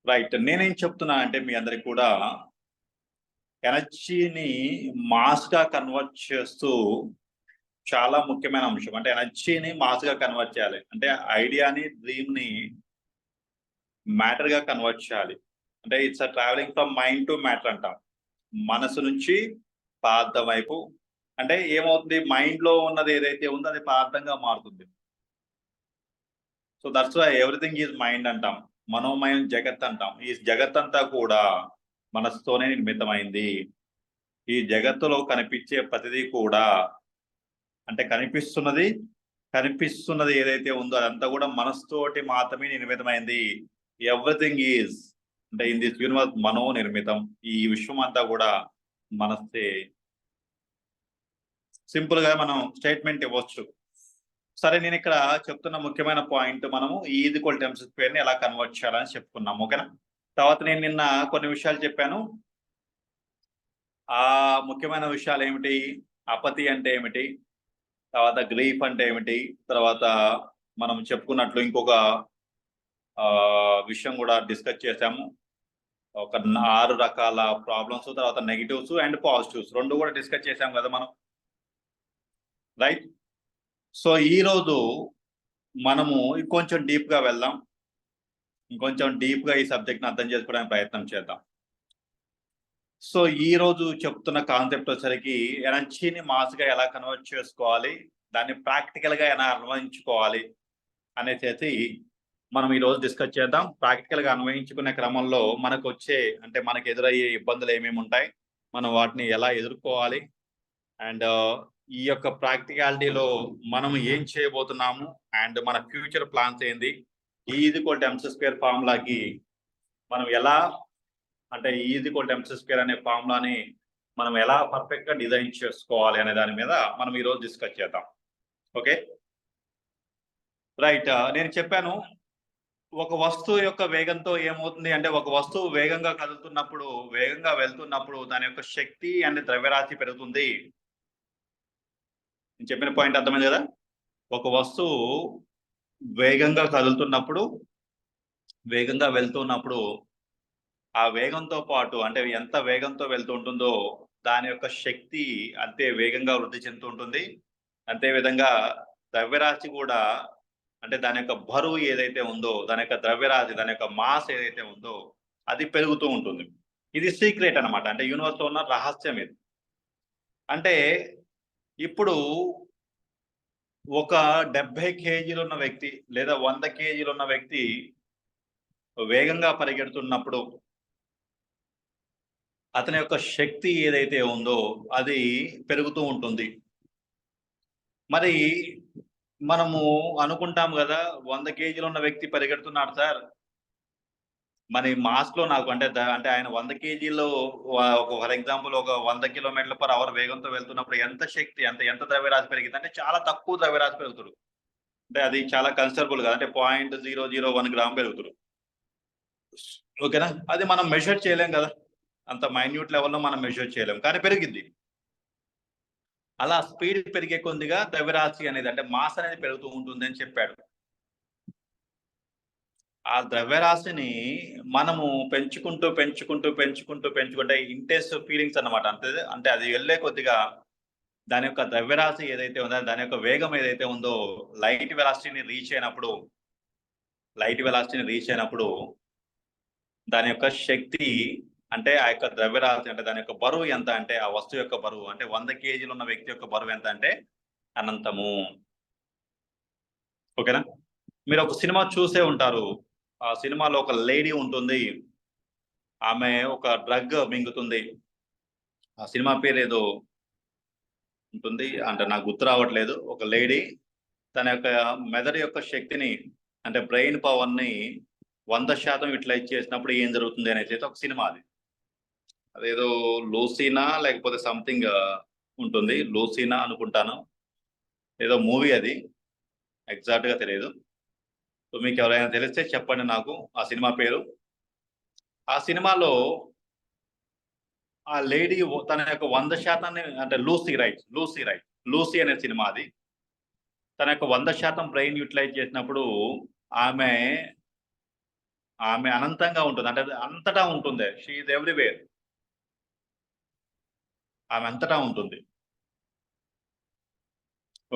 Right. నేనేం చెప్తున్నా అంటే మీ అందరికి కూడా ఎనర్జీని మాస్‌గా కన్వర్ట్ చేస్తూ చాలా ముఖ్యమైన అంశం. అంటే ఎనర్జీని మాస్‌గా కన్వర్ట్ చేయాలి. అంటే ఐడియాని, డ్రీమ్‌ని మ్యాటర్‌గా కన్వర్ట్ చేయాలి. అంటే it's travelling from mind to matter అంటాం. మనసు నుంచి పదార్థం వైపు. అంటే ఏమవుతుంది, మైండ్‌లో ఉన్నది ఏదైతే ఉందో అది పదార్థంగా మారుతుంది. So that's why everything is mind అంటాం. మనోమయం జగత్ అంటాం. ఈ జగత్తంతా కూడా మనసుతోనే నిర్మితమైంది. ఈ జగత్తులో కనిపించే ప్రతిదీ కూడా అంటే కనిపిస్తున్నది ఏదైతే ఉందో అదంతా కూడా మనసుతోటి మాత్రమే నిర్మితమైంది. ఎవ్రీథింగ్ ఈజ్ అంటే ఇన్ దిస్ యూనివర్స్ మనో నిర్మితం. ఈ విశ్వం అంతా కూడా మనసే. సింపుల్ గా మనం స్టేట్మెంట్ ఇవ్వచ్చు. సరే, నేను ఇక్కడ చెప్తున్న ముఖ్యమైన పాయింట్, మనము is equal to MC square ని ఎలా కన్వర్ట్ చేయాలని చెప్పుకున్నాం. ఓకేనా? తర్వాత నేను నిన్న కొన్ని విషయాలు చెప్పాను. ఆ ముఖ్యమైన విషయాలు ఏమిటి? అపతి అంటే ఏమిటి, తర్వాత గ్రీఫ్ అంటే ఏమిటి, తర్వాత మనం చెప్పుకున్నట్లు ఇంకొక విషయం కూడా డిస్కస్ చేశాము. ఒక 6 రకాల ప్రాబ్లమ్స్, తర్వాత నెగిటివ్స్ అండ్ పాజిటివ్స్ రెండు కూడా డిస్కస్ చేశాం కదా మనం. రైట్. సో ఈరోజు మనము ఇంకొంచెం డీప్ గా వెళ్దాం. ఇంకొంచెం డీప్ గా ఈ సబ్జెక్ట్ ని అర్థం చేసుకోవడానికి ప్రయత్నం చేద్దాం. సో ఈ రోజు చెప్తున్న కాన్సెప్ట్ వచ్చేసరికి ఎనర్జీని మాస్గా ఎలా కన్వర్ట్ చేసుకోవాలి, దాన్ని ప్రాక్టికల్ గా ఎలా అన్వయించుకోవాలి అనేసి మనం ఈ రోజు డిస్కస్ చేద్దాం. ప్రాక్టికల్ గా అన్వయించుకునే క్రమంలో మనకు వచ్చే అంటే మనకు ఎదురయ్యే ఇబ్బందులు ఏమేమి ఉంటాయి, మనం వాటిని ఎలా ఎదుర్కోవాలి, అండ్ ఈ యొక్క ప్రాక్టికాలిటీలో మనం ఏం చేయబోతున్నాము, అండ్ మన ఫ్యూచర్ ప్లాన్స్ ఏంది, is equal to MC square ఫార్ములాకి మనం ఎలా అంటే is equal to MC square అనే ఫార్ములాని మనం ఎలా పర్ఫెక్ట్ గా డిజైన్ చేసుకోవాలి అనే దాని మీద మనం ఈ రోజు డిస్కస్ చేద్దాం. Okay right. నేను చెప్పాను, ఒక వస్తువు యొక్క వేగంతో ఏమవుతుంది అంటే, ఒక వస్తువు వేగంగా కదులుతున్నప్పుడు, వేగంగా వెళ్తున్నప్పుడు దాని యొక్క శక్తి అండ్ ద్రవ్యరాశి పెరుగుతుంది. నేను చెప్పిన పాయింట్ అర్థమైంది కదా? ఒక వస్తువు వేగంగా కదులుతున్నప్పుడు, వేగంగా వెళ్తున్నప్పుడు ఆ వేగంతో పాటు అంటే ఎంత వేగంతో వెళ్తూ ఉంటుందో దాని యొక్క శక్తి అంతే వేగంగా వృద్ధి చెందుతూ ఉంటుంది. అంతేవిధంగా ద్రవ్యరాశి కూడా అంటే దాని యొక్క బరువు ఏదైతే ఉందో, దాని యొక్క ద్రవ్యరాశి, దాని యొక్క మాస్ ఏదైతే ఉందో అది పెరుగుతూ ఉంటుంది. ఇది సీక్రెట్ అనమాట. అంటే యూనివర్స్ లో ఉన్న రహస్యం ఇది. అంటే ఇప్పుడు ఒక 70 కేజీలు ఉన్న వ్యక్తి లేదా 100 కేజీలు ఉన్న వ్యక్తి వేగంగా పరిగెడుతున్నప్పుడు అతని యొక్క శక్తి ఏదైతే ఉందో అది పెరుగుతూ ఉంటుంది. మరి మనము అనుకుంటాం కదా, 100 కేజీలు ఉన్న వ్యక్తి పరిగెడుతున్నాడు సార్, మరి మాస్ లో నాకు అంటే అంటే ఆయన 100 కేజీలు ఫర్ ఎగ్జాంపుల్ ఒక 100 కిలోమీటర్ల పర్ అవర్ వేగంతో వెళ్తున్నప్పుడు ఎంత శక్తి ఎంత ద్రవ్యరాశి పెరిగింది అంటే చాలా తక్కువ ద్రవ్యరాశి పెరుగుతుంది. అంటే అది చాలా కన్సిడరబుల్ కదా, అంటే 0.001 గ్రామ్ పెరుగుతుంది. ఓకేనా? అది మనం మెజర్ చేయలేం కదా, అంత మైన్యూట్ లెవెల్లో మనం మెజర్ చేయలేం, కానీ పెరిగింది. అలా స్పీడ్ పెరిగే కొద్దిగా ద్రవ్యరాశి అనేది అంటే మాస్ అనేది పెరుగుతూ ఉంటుంది అని చెప్పాడు. ఆ ద్రవ్యరాశిని మనము పెంచుకుంటే ఇంటెన్స్ ఫీలింగ్స్ అన్నమాట. అంటే అది వెళ్ళే కొద్దిగా దాని యొక్క ద్రవ్యరాశి ఏదైతే ఉందో, దాని యొక్క వేగం ఏదైతే ఉందో లైట్ వెలాసిటీని రీచ్ అయినప్పుడు దాని యొక్క శక్తి అంటే ఆ యొక్క ద్రవ్యరాశి అంటే దాని యొక్క బరువు ఎంత అంటే, ఆ వస్తువు యొక్క బరువు అంటే 100 కేజీలు ఉన్న వ్యక్తి యొక్క బరువు ఎంత అంటే అనంతము. ఓకేనా? మీరు ఒక సినిమా చూసే ఉంటారు. ఆ సినిమాలో ఒక లేడీ ఉంటుంది, ఆమె ఒక డ్రగ్ మింగుతుంది. ఆ సినిమా పేరు ఏదో ఉంటుంది అంటే నాకు గుర్తు రావట్లేదు. ఒక లేడీ తన యొక్క మెదడు యొక్క శక్తిని అంటే బ్రెయిన్ పవర్ ని 100% యూటిలైజ్ చేసినప్పుడు ఏం జరుగుతుంది అనేది ఒక సినిమా. అదేదో లూసీనా లేకపోతే సంథింగ్ ఉంటుంది, లూసీనా అనుకుంటాను, ఏదో మూవీ అది, ఎగ్జాక్ట్ గా తెలియదు. సో మీకు ఎవరైనా తెలిస్తే చెప్పండి నాకు ఆ సినిమా పేరు. ఆ సినిమాలో ఆ లేడీ తన యొక్క 100% అంటే లూసీ అనే సినిమా అది. తన యొక్క 100% బ్రెయిన్ యూటిలైజ్ చేసినప్పుడు ఆమె ఆమె అనంతంగా ఉంటుంది, అంటే అంతటా ఉంటుంది. She is everywhere. ఆమె అంతటా ఉంటుంది.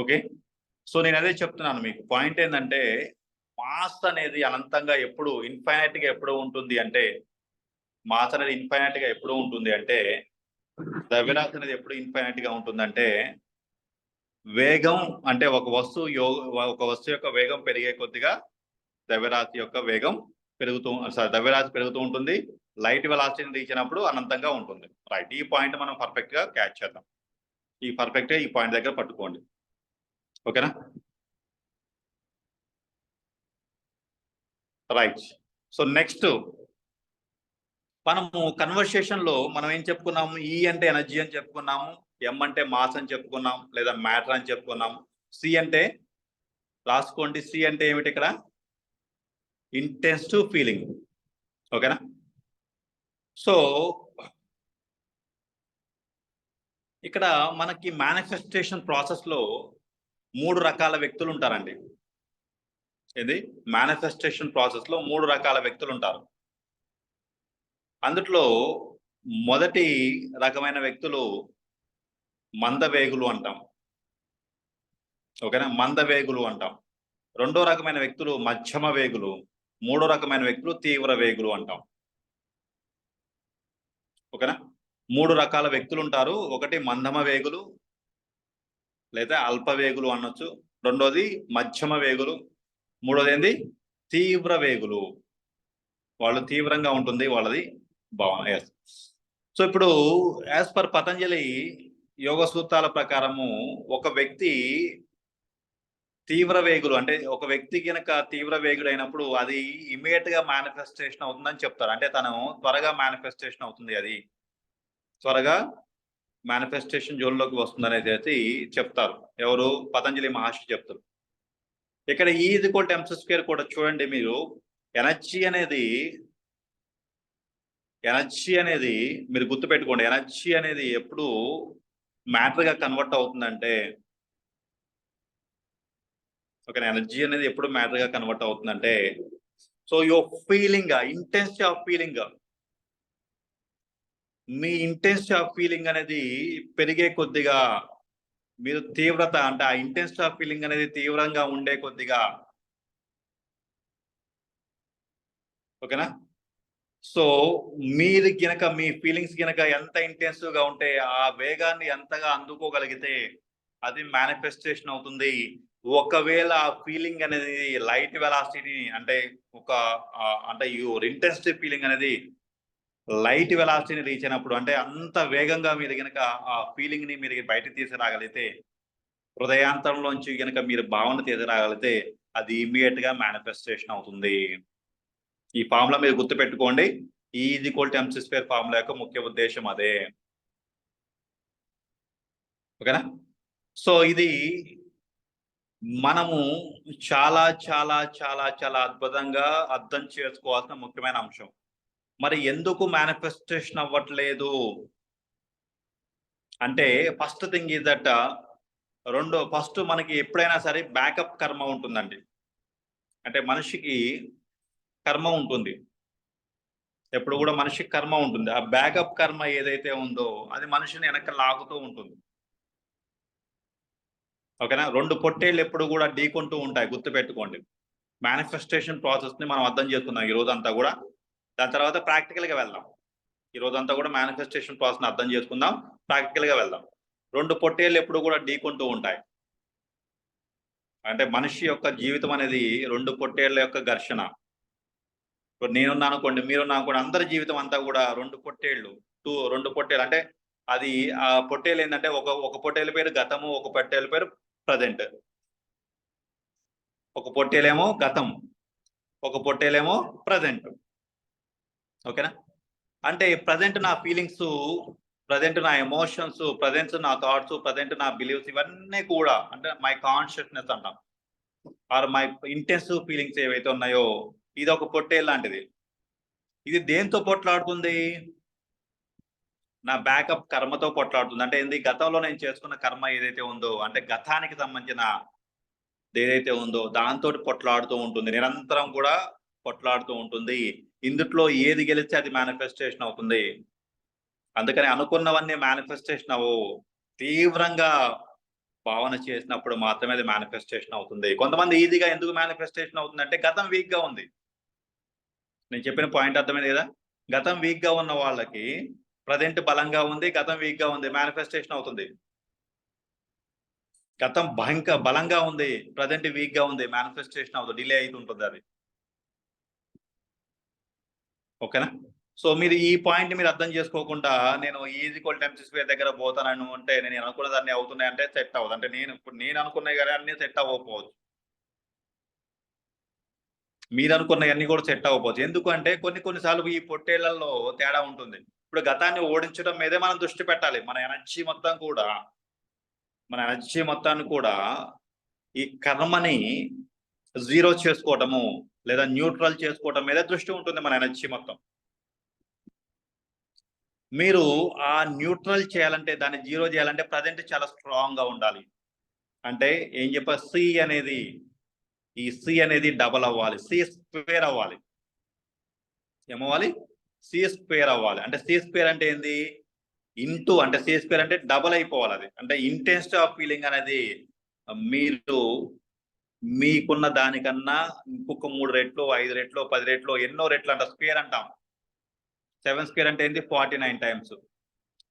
ఓకే. సో నేను అదే చెప్తున్నాను మీకు. పాయింట్ ఏంటంటే మాస్ అనేది అనంతంగా ఎప్పుడు ఇన్ఫైనైట్ గా ఎప్పుడు ఉంటుంది అంటే, మాస్ అనేది ఇన్ఫైనైట్ గా ఎప్పుడు ఉంటుంది అంటే, ద్రవ్యరాశి అనేది ఎప్పుడు ఇన్ఫైనైట్ గా ఉంటుందంటే, వేగం అంటే ఒక వస్తువు యొక్క వేగం పెరిగే కొద్దిగా ద్రవ్యరాశి యొక్క వేగం ద్రవ్యరాశి పెరుగుతూ ఉంటుంది. లైట్ వెలాసిటీని రీచ్ అయినప్పుడు అనంతంగా ఉంటుంది. రైట్. ఈ పాయింట్ మనం పర్ఫెక్ట్ గా క్యాచ్ చేద్దాం. ఈ పాయింట్ దగ్గర పట్టుకోండి. ఓకేనా? రైట్. సో నెక్స్ట్ మనము కన్వర్సేషన్ లో మనం ఏం చెప్పుకున్నాము? ఈ అంటే ఎనర్జీ అని చెప్పుకున్నాము, ఎం అంటే మాస్ అని చెప్పుకున్నాం, లేదా మ్యాటర్ అని చెప్పుకున్నాం. సి అంటే రాసుకోండి. సి అంటే ఏమిటి ఇక్కడ? Intensive feeling. ఓకేనా? సో ఇక్కడ మనకి మేనిఫెస్టేషన్ ప్రాసెస్ లో 3 రకాల వ్యక్తులు ఉంటారండి. ఇది మేనిఫెస్టేషన్ ప్రాసెస్ లో 3 రకాల వ్యక్తులు ఉంటారు. అందుట్లో మొదటి రకమైన వ్యక్తులు మందవేగులు అంటాం. ఓకేనా? మందవేగులు అంటాం. రెండో రకమైన వ్యక్తులు మధ్యమ వేగులు. మూడో రకమైన వ్యక్తులు తీవ్ర వేగులు అంటాం. ఓకేనా? 3 రకాల వ్యక్తులు ఉంటారు. ఒకటి మందమ వేగులు లేదా అల్ప వేగులు అనొచ్చు. రెండోది మధ్యమ వేగులు. మూడోది ఏంది? తీవ్ర వేగులు. వాళ్ళు తీవ్రంగా ఉంటుంది వాళ్ళది భావన. ఎస్. సో ఇప్పుడు యాజ్ పర్ పతంజలి యోగ సూత్రాల ప్రకారము ఒక వ్యక్తి తీవ్ర వేగులు అంటే ఒక వ్యక్తి కనుక తీవ్ర వేగుడు అయినప్పుడు అది ఇమీడియట్ గా మేనిఫెస్టేషన్ అవుతుందని చెప్తారు. అంటే తను త్వరగా మేనిఫెస్టేషన్ అవుతుంది, అది త్వరగా మేనిఫెస్టేషన్ జోన్లోకి వస్తుంది అనేది చెప్తారు. ఎవరు? పతంజలి మహర్షి చెప్తారు. ఇక్కడ E=mc² కూడా చూడండి మీరు. ఎనర్జీ అనేది మీరు గుర్తుపెట్టుకోండి. ఎనర్జీ అనేది ఎప్పుడు మ్యాటర్ గా కన్వర్ట్ అవుతుందంటే, ఓకే, ఎనర్జీ అనేది ఎప్పుడు మ్యాటర్ గా కన్వర్ట్ అవుతుందంటే, so your feeling, intensity of feeling, me intensity of feeling అనేది పెరిగే కొద్దిగా మీరు తీవ్రత అంటే ఆ ఇంటెన్సిటీ ఆఫ్ ఫీలింగ్ అనేది తీవ్రంగా ఉండే కొద్దిగా, ఓకేనా? సో మీరు గనక మీ ఫీలింగ్స్ గనక ఎంత ఇంటెన్సివ్ గా ఉంటే ఆ వేగాన్ని ఎంతగా అందుకోగలిగితే అది మేనిఫెస్టేషన్ అవుతుంది. ఒకవేళ ఆ ఫీలింగ్ అనేది లైట్ వెలాసిటీ అంటే అంటే యువర్ ఇంటెన్సిటీ ఫీలింగ్ అనేది లైట్ వెలాసిటీని రీచ్ అయినప్పుడు, అంటే అంత వేగంగా మీరు గనక ఆ ఫీలింగ్ ని మీరు బయటకు తీసుకురాగలిగితే, హృదయాంతరంలోంచి గనక మీరు భావన తీసుకురాగలిగితే అది ఇమ్మీడియట్ గా మేనిఫెస్టేషన్ అవుతుంది. ఈ ఫార్ములా మీరు గుర్తుపెట్టుకోండి. E=mc² ఫార్ములా యొక్క ముఖ్య ఉద్దేశం అదే. ఓకేనా? సో ఇది మనము చాలా చాలా చాలా చాలా అద్భుతంగా అర్థం చేసుకోవాల్సిన ముఖ్యమైన అంశం. మరి ఎందుకు మేనిఫెస్టేషన్ అవ్వట్లేదు అంటే, first thing is that first మనకి ఎప్పుడైనా సరే బ్యాకప్ కర్మ ఉంటుందండి. అంటే మనిషికి కర్మ ఉంటుంది. ఎప్పుడు కూడా మనిషికి కర్మ ఉంటుంది. ఆ బ్యాకప్ కర్మ ఏదైతే ఉందో అది మనిషిని వెనక్కి లాగుతూ ఉంటుంది. ఓకేనా? 2 పొట్టేళ్ళు ఎప్పుడు కూడా ఢీకొంటూ ఉంటాయి, గుర్తుపెట్టుకోండి. మేనిఫెస్టేషన్ ప్రాసెస్ ని మనం అర్థం చేసుకుందాం ఈ రోజంతా కూడా. దాని తర్వాత ప్రాక్టికల్ గా వెళ్దాం. ఈ రోజంతా కూడా మేనిఫెస్టేషన్ ప్రాసెస్ ని అర్థం చేసుకుందాం, ప్రాక్టికల్ గా వెళ్దాం. 2 పొట్టేళ్ళు ఎప్పుడు కూడా ఢీకొంటూ ఉంటాయి. అంటే మనిషి యొక్క జీవితం అనేది 2 పొట్టేళ్ల యొక్క ఘర్షణ. ఇప్పుడు నేనున్నా అనుకోండి, మీరున్నా అనుకోండి, అందరి జీవితం అంతా కూడా 2 పొట్టేళ్ళు. 2 పొట్టేళ్ళు అంటే అది ఆ పొట్టేలు ఏంటంటే ఒక పొట్టేలు పేరు గతము, ఒక పొట్టేలు పేరు ప్రజెంట్. ఒక పొట్టేలేమో గతం, ఒక పొట్టేలేమో ప్రజెంట్. ఓకేనా? అంటే ప్రజెంట్ నా ఫీలింగ్స్, ప్రజెంట్ నా ఎమోషన్స్, ప్రజెంట్ నా థాట్స్, ప్రజెంట్ నా బిలీవ్స్, ఇవన్నీ కూడా అంటే మై కాన్షియస్నెస్ అంటాం, ఆర్ మై ఇంటెన్సివ్ ఫీలింగ్స్ ఏవైతే ఉన్నాయో ఇది ఒక పొట్టేలు లాంటిది. ఇది దేంతో పోట్లాడుతుంది? నా బ్యాకప్ కర్మతో పోట్లాడుతుంది. అంటే ఏంది? గతంలో నేను చేసుకున్న కర్మ ఏదైతే ఉందో, అంటే గతానికి సంబంధించిన ఏదైతే ఉందో దాంతో పొట్లాడుతూ ఉంటుంది. నిరంతరం కూడా కొట్లాడుతూ ఉంటుంది. ఇందుట్లో ఏది గెలిస్తే అది మేనిఫెస్టేషన్ అవుతుంది. అందుకని అనుకున్నవన్నీ మేనిఫెస్టేషన్ అవ్వవు. తీవ్రంగా భావన చేసినప్పుడు మాత్రమే అది మేనిఫెస్టేషన్ అవుతుంది. కొంతమంది ఈజీగా ఎందుకు మేనిఫెస్టేషన్ అవుతుందంటే గతం వీక్ గా ఉంది. నేను చెప్పిన పాయింట్ అర్థమైంది కదా? గతం వీక్ గా ఉన్న వాళ్ళకి ప్రజెంట్ బలంగా ఉంది, గతం వీక్ గా ఉంది, మేనిఫెస్టేషన్ అవుతుంది. గతం బలంగా ఉంది, ప్రజెంట్ వీక్ గా ఉంది, మేనిఫెస్టేషన్ అవుతుంది, డిలే అవుతుంటుంది అది. ఓకేనా? సో మీరు ఈ పాయింట్ మీరు అర్థం చేసుకోకుండా నేను E=MC² దగ్గర పోతానను అంటే నేను అనుకున్న దాన్ని అవుతున్నాయంటే సెట్ అవ్వదు. అంటే నేను అనుకున్నవి కానీ అన్ని సెట్ అవ్వకపోవచ్చు. మీరు అనుకున్నవన్నీ కూడా సెట్ అవ్వకపోవచ్చు. ఎందుకంటే కొన్నిసార్లు ఈ పొట్టేళ్లలో తేడా ఉంటుంది. ఇప్పుడు గతాన్ని ఓడించడం మీదే మనం దృష్టి పెట్టాలి. మన ఎనర్జీ మొత్తాన్ని కూడా ఈ కర్మని జీరో చేసుకోవటము లేదా న్యూట్రల్ చేసుకోవటం మీద దృష్టి ఉంటుంది మన ఎనర్జీ మొత్తం. మీరు ఆ న్యూట్రల్ చేయాలంటే దాన్ని జీరో చేయాలంటే ప్రజెంట్ చాలా స్ట్రాంగ్ గా ఉండాలి. అంటే ఏం చెప్పాలి, సి అనేది డబల్ అవ్వాలి, C² అవ్వాలి. ఏమవ్వాలి? C² అవ్వాలి. అంటే C² అంటే ఏంది? ఇంటూ అంటే C² అంటే డబల్ అయిపోవాలి. అది అంటే ఇంటెన్సిటీ ఆఫ్ ఫీలింగ్ అనేది మీరు మీకున్న దానికన్నా ఇంకొక 3 రెట్లు, 5 రెట్లు, 10 రెట్లు, ఎన్నో రెట్లు అంట. స్క్వేర్ అంటాం. 7² అంటే ఏంది? 49 టైమ్స్.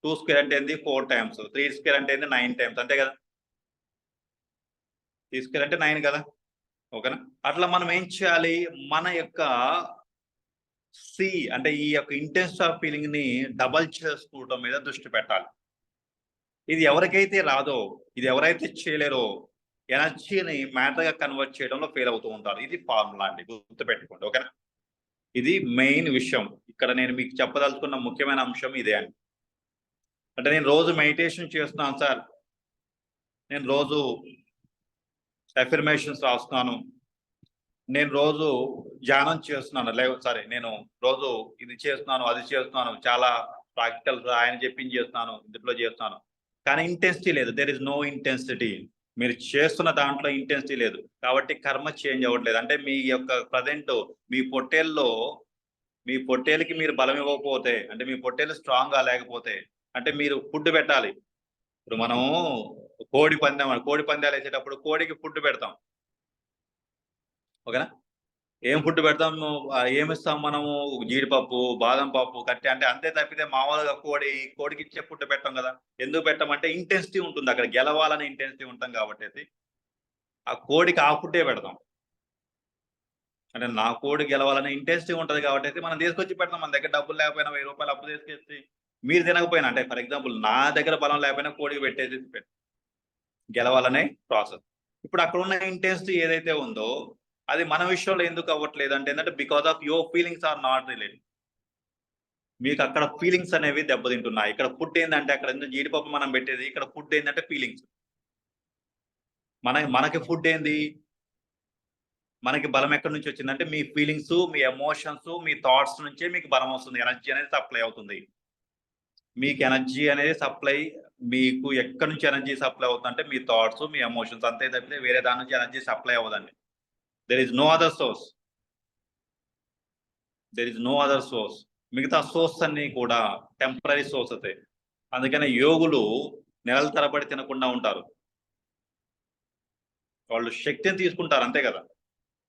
2² అంటే ఏంది? 4 టైమ్స్. 3² అంటే ఏంది? 9 టైమ్స్. అంతే కదా? 3² అంటే 9 కదా? ఓకేనా? అట్లా మనం ఏం చేయాలి? మన యొక్క అంటే ఈ యొక్క ఇంటెన్సిటీ ఆఫ్ ఫీలింగ్ ని డబల్ చేసుకోవటం మీద దృష్టి పెట్టాలి. ఇది ఎవరికైతే రాదో, ఇది ఎవరైతే చేయలేరో ఎనర్జీని మ్యాటర్ గా కన్వర్ట్ చేయడంలో ఫెయిల్ అవుతూ ఉంటారు. ఇది ఫార్ములా అండి, గుర్తుపెట్టుకోండి. ఓకేనా? ఇది మెయిన్ విషయం. ఇక్కడ నేను మీకు చెప్పదలుచుకున్న ముఖ్యమైన అంశం ఇదే అండి. అంటే నేను రోజు మెడిటేషన్ చేస్తున్నాను సార్, నేను రోజు అఫర్మేషన్స్ రాస్తున్నాను, నేను రోజు ధ్యానం చేస్తున్నాను, నేను రోజు ఇది చేస్తున్నాను, అది చేస్తున్నాను, చాలా ప్రాక్టికల్ ఆయన చెప్పింది చేస్తున్నాను, ఇందులో చేస్తున్నాను, కానీ ఇంటెన్సిటీ లేదు. There is no intensity. మీరు చేస్తున్న దాంట్లో ఇంటెన్సిటీ లేదు కాబట్టి కర్మ చేంజ్ అవ్వట్లేదు. అంటే మీ యొక్క ప్రజెంట్ మీ పొట్టేలకి మీరు బలం ఇవ్వకపోతే, అంటే మీ పొట్టేలు స్ట్రాంగ్ గా లేకపోతే, అంటే మీరు ఫుడ్ పెట్టాలి. ఇప్పుడు మనము కోడి పందాలు వేసేటప్పుడు కోడికి ఫుడ్ పెడతాం. ఓకేనా? ఏం ఫుడ్ పెడతాము? ఏమిస్తాం మనము? జీడిపప్పు, బాదం పప్పు, కట్టె, అంటే అంతే తప్పితే మామూలుగా కోడికి ఇచ్చే ఫుడ్ పెట్టాం కదా. ఎందుకు పెట్టామంటే ఇంటెన్సిటీ ఉంటుంది అక్కడ, గెలవాలనే ఇంటెన్సిటీ ఉంటాం కాబట్టి ఆ కోడికి ఆ ఫుడ్డే పెడతాం. అంటే నా కోడి గెలవాలనే ఇంటెన్సిటీ ఉంటుంది కాబట్టి మనం తీసుకొచ్చి పెడతాం. మన దగ్గర డబ్బులు లేకపోయినా 1000 రూపాయలు అప్పు తీసుకొచ్చి మీరు తినకపోయినా, అంటే ఫర్ ఎగ్జాంపుల్ నా దగ్గర బలం లేకపోయినా కోడికి పెట్టేసి గెలవాలనే ప్రాసెస్. ఇప్పుడు అక్కడ ఉన్న ఇంటెన్సిటీ ఏదైతే ఉందో అది మన విషయంలో ఎందుకు అవ్వట్లేదు అంటే ఏంటంటే because of your feelings are not related. మీకు అక్కడ ఫీలింగ్స్ అనేవి దెబ్బతింటున్నాయి. ఇక్కడ ఫుడ్ ఏంటంటే అక్కడ జీడిపప్పు మనం పెట్టేది, ఇక్కడ ఫుడ్ ఏంటంటే ఫీలింగ్స్. మనకి ఫుడ్ ఏంది? మనకి బలం ఎక్కడి నుంచి వచ్చిందంటే మీ ఫీలింగ్స్, మీ ఎమోషన్స్, మీ థాట్స్ నుంచే మీకు బలం వస్తుంది. ఎనర్జీ అనేది సప్లై అవుతుంది. మీకు ఎనర్జీ అనేది మీకు ఎక్కడి నుంచి ఎనర్జీ సప్లై అవుతుందంటే మీ థాట్స్, మీ ఎమోషన్స్, అంతే తప్పితే వేరే దాని నుంచి ఎనర్జీ సప్లై అవ్వదండి. There is no other source. మిగతా సోర్స్ అన్ని కూడా టెంపరీ సోర్స్ అవుతాయి. అందుకనే యోగులు నెలల తరబడి తినకుండా ఉంటారు. వాళ్ళు శక్తిని తీసుకుంటారు, అంతే కదా.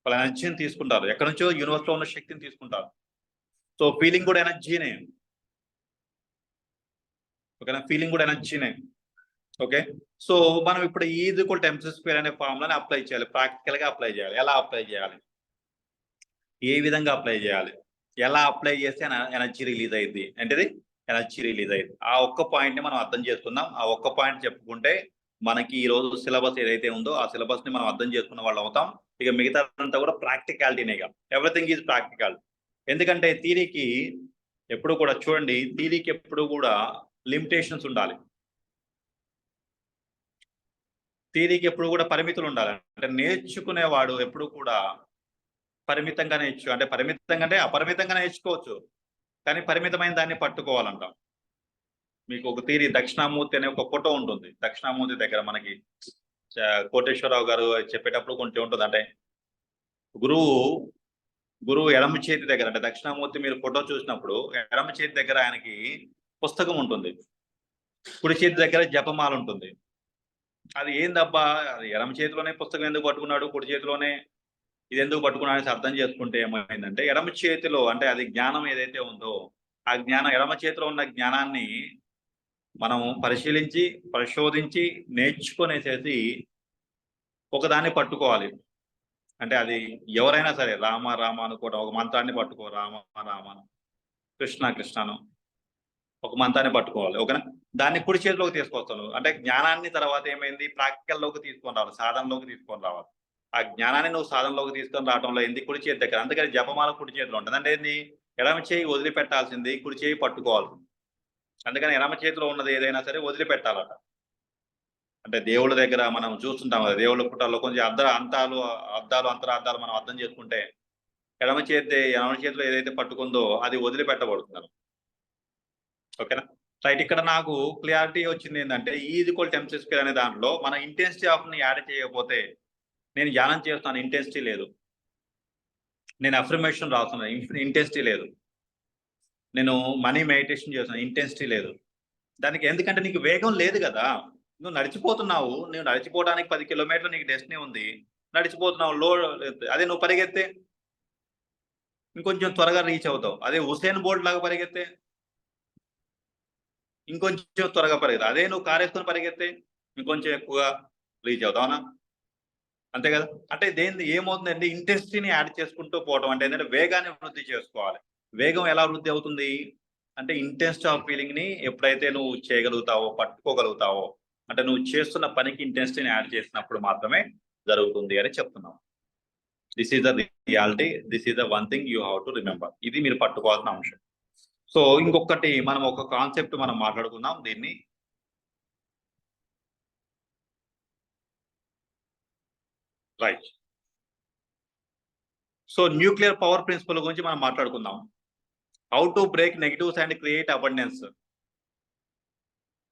వాళ్ళ ఎనర్జీని తీసుకుంటారు, ఎక్కడి నుంచో యూనివర్స్ లో ఉన్న శక్తిని తీసుకుంటారు. సో ఫీలింగ్ కూడా ఎనర్జీనే. ఓకేనా? ఫీలింగ్ కూడా ఎనర్జీనే. ఓకే. సో మనం ఇప్పుడు E=MC² అనే ఫార్ములాని అప్లై చేయాలి, ప్రాక్టికల్ గా అప్లై చేయాలి. ఎలా అప్లై చేయాలి? ఏ విధంగా అప్లై చేయాలి? ఎలా అప్లై చేస్తే ఎనర్జీ రిలీజ్ అయ్యింది? ఏంటిది? ఎనర్జీ రిలీజ్ అయ్యింది. ఆ ఒక్క పాయింట్ ని మనం అర్థం చేసుకుందాం. ఆ ఒక్క పాయింట్ చెప్పుకుంటే మనకి ఈ రోజు సిలబస్ ఏదైతే ఉందో ఆ సిలబస్ ని మనం అర్థం చేసుకున్న వాళ్ళు అవుతాం. ఇక మిగతాదంతా కూడా ప్రాక్టికాలిటీనేగా. Everything is practical. ఎందుకంటే థియరీకి ఎప్పుడు కూడా చూడండి, థియరీకి ఎప్పుడు కూడా లిమిటేషన్స్ ఉండాలి. థియరీకి ఎప్పుడు కూడా పరిమితులు ఉండాలి. అంటే నేర్చుకునేవాడు ఎప్పుడు కూడా పరిమితంగా అంటే పరిమితంగా అంటే అపరిమితంగా నేర్చుకోవచ్చు, కానీ పరిమితమైన దాన్ని పట్టుకోవాలంటాం. మీకు ఒక థియరీ, దక్షిణామూర్తి అనే ఒక ఫోటో ఉంటుంది. దక్షిణామూర్తి దగ్గర మనకి కోటేశ్వరరావు గారు చెప్పేటప్పుడు కొంచెం ఉంటుంది. అంటే గురువు గురువు ఎడమ చేతి దగ్గర అంటే దక్షిణామూర్తి మీరు ఫోటో చూసినప్పుడు ఎడమ చేతి దగ్గర ఆయనకి పుస్తకం ఉంటుంది, కుడి చేతి దగ్గర జపమాల ఉంటుంది. అది ఏందబ్బా, అది ఎడమ చేతిలోనే పుస్తకం ఎందుకు పట్టుకున్నాడు, కుడి చేతిలోనే ఇది ఎందుకు పట్టుకున్నాడు అని అర్థం చేసుకుంటే ఏమైందంటే, ఎడమ చేతిలో అంటే అది జ్ఞానం ఏదైతే ఉందో ఆ జ్ఞానం, ఎడమ చేతిలో ఉన్న జ్ఞానాన్ని మనం పరిశీలించి పరిశోధించి నేర్చుకునేసేసి ఒకదాన్ని పట్టుకోవాలి. అంటే అది ఎవరైనా సరే రామ రామ అనుకోవడం, ఒక మంత్రాన్ని పట్టుకో, రామ రామ, కృష్ణ కృష్ణను ఒక మంత్రాన్ని పట్టుకోవాలి. ఓకేనా, దాన్ని కుడి చేతిలోకి తీసుకొస్తాను. అంటే జ్ఞానాన్ని తర్వాత ఏమైంది, ప్రాక్టికల్లోకి తీసుకొని రావాలి, సాధనలోకి తీసుకొని రావాలి. ఆ జ్ఞానాన్ని నువ్వు సాధనలోకి తీసుకొని రావడంలో ఏంది, కుడి చేతి దగ్గర. అందుకని జపమాల కుడి చేతిలో ఉంటుంది. అంటే ఏంది, ఎడమ చేయి వదిలిపెట్టాల్సింది, కుడి చేయి పట్టుకోవాల్సింది. అందుకని ఎడమ చేతిలో ఉన్నది ఏదైనా సరే వదిలిపెట్టాలట. అంటే దేవుళ్ళ దగ్గర మనం చూస్తుంటాం కదా, దేవుళ్ళ పుట్టాల్లో కొంచెం అద్దాలు అంతరార్థాలు మనం అర్థం చేసుకుంటే ఎడమ చేతిలో ఏదైతే పట్టుకుందో అది వదిలిపెట్టబడుతుంది. ఓకేనా, రైట్. ఇక్కడ నాకు క్లియారిటీ వచ్చింది ఏంటంటే, E=mc² అనే దాంట్లో మన ఇంటెన్సిటీ ఆఫ్ ని యాడ్ చేయకపోతే, నేను ధ్యానం చేస్తున్నాను ఇంటెన్సిటీ లేదు, నేను అఫర్మేషన్ రాస్తున్నాను ఇంటెన్సిటీ లేదు, నేను మనీ మెడిటేషన్ చేస్తున్నాను ఇంటెన్సిటీ లేదు. దానికి ఎందుకంటే నీకు వేగం లేదు కదా, నువ్వు నడిచిపోతున్నావు. నువ్వు నడిచిపోవడానికి 10 కిలోమీటర్లు నీకు డెస్టినీ ఉంది, నడిచిపోతున్నావు. అదే నువ్వు పరిగెత్తే ఇంకొంచెం త్వరగా రీచ్ అవుతావు. అదే హుసేన్ బోల్ట్ లాగా పరిగెత్తే ఇంకొంచెం త్వరగా పరిగెత్తావు. అదే నువ్వు కారు వేసుకొని పరిగెత్తే ఇంకొంచెం ఎక్కువగా రీచ్ అవుతావు. అవునా, అంతే కదా. అంటే ఏమవుతుందంటే ఇంటెన్సిటీని యాడ్ చేసుకుంటూ పోవడం. అంటే ఏంటంటే వేగాన్ని వృద్ధి చేసుకోవాలి. వేగం ఎలా వృద్ధి అవుతుంది అంటే, ఇంటెన్సిటీ ఆఫ్ ఫీలింగ్ ని ఎప్పుడైతే నువ్వు చేయగలుగుతావో, పట్టుకోగలుగుతావో, అంటే నువ్వు చేస్తున్న పనికి ఇంటెన్సిటీని యాడ్ చేసినప్పుడు మాత్రమే జరుగుతుంది అని చెప్తున్నావు. This is the reality, this is the one thing you have to remember. ఇది మీరు పట్టుకోవాల్సిన అంశం. సో ఇంకొకటి మనం ఒక కాన్సెప్ట్ మనం మాట్లాడుకుందాం దీన్ని. Right. So nuclear power principle గురించి మనం మాట్లాడుకుందాం. How to break negatives and create abundance.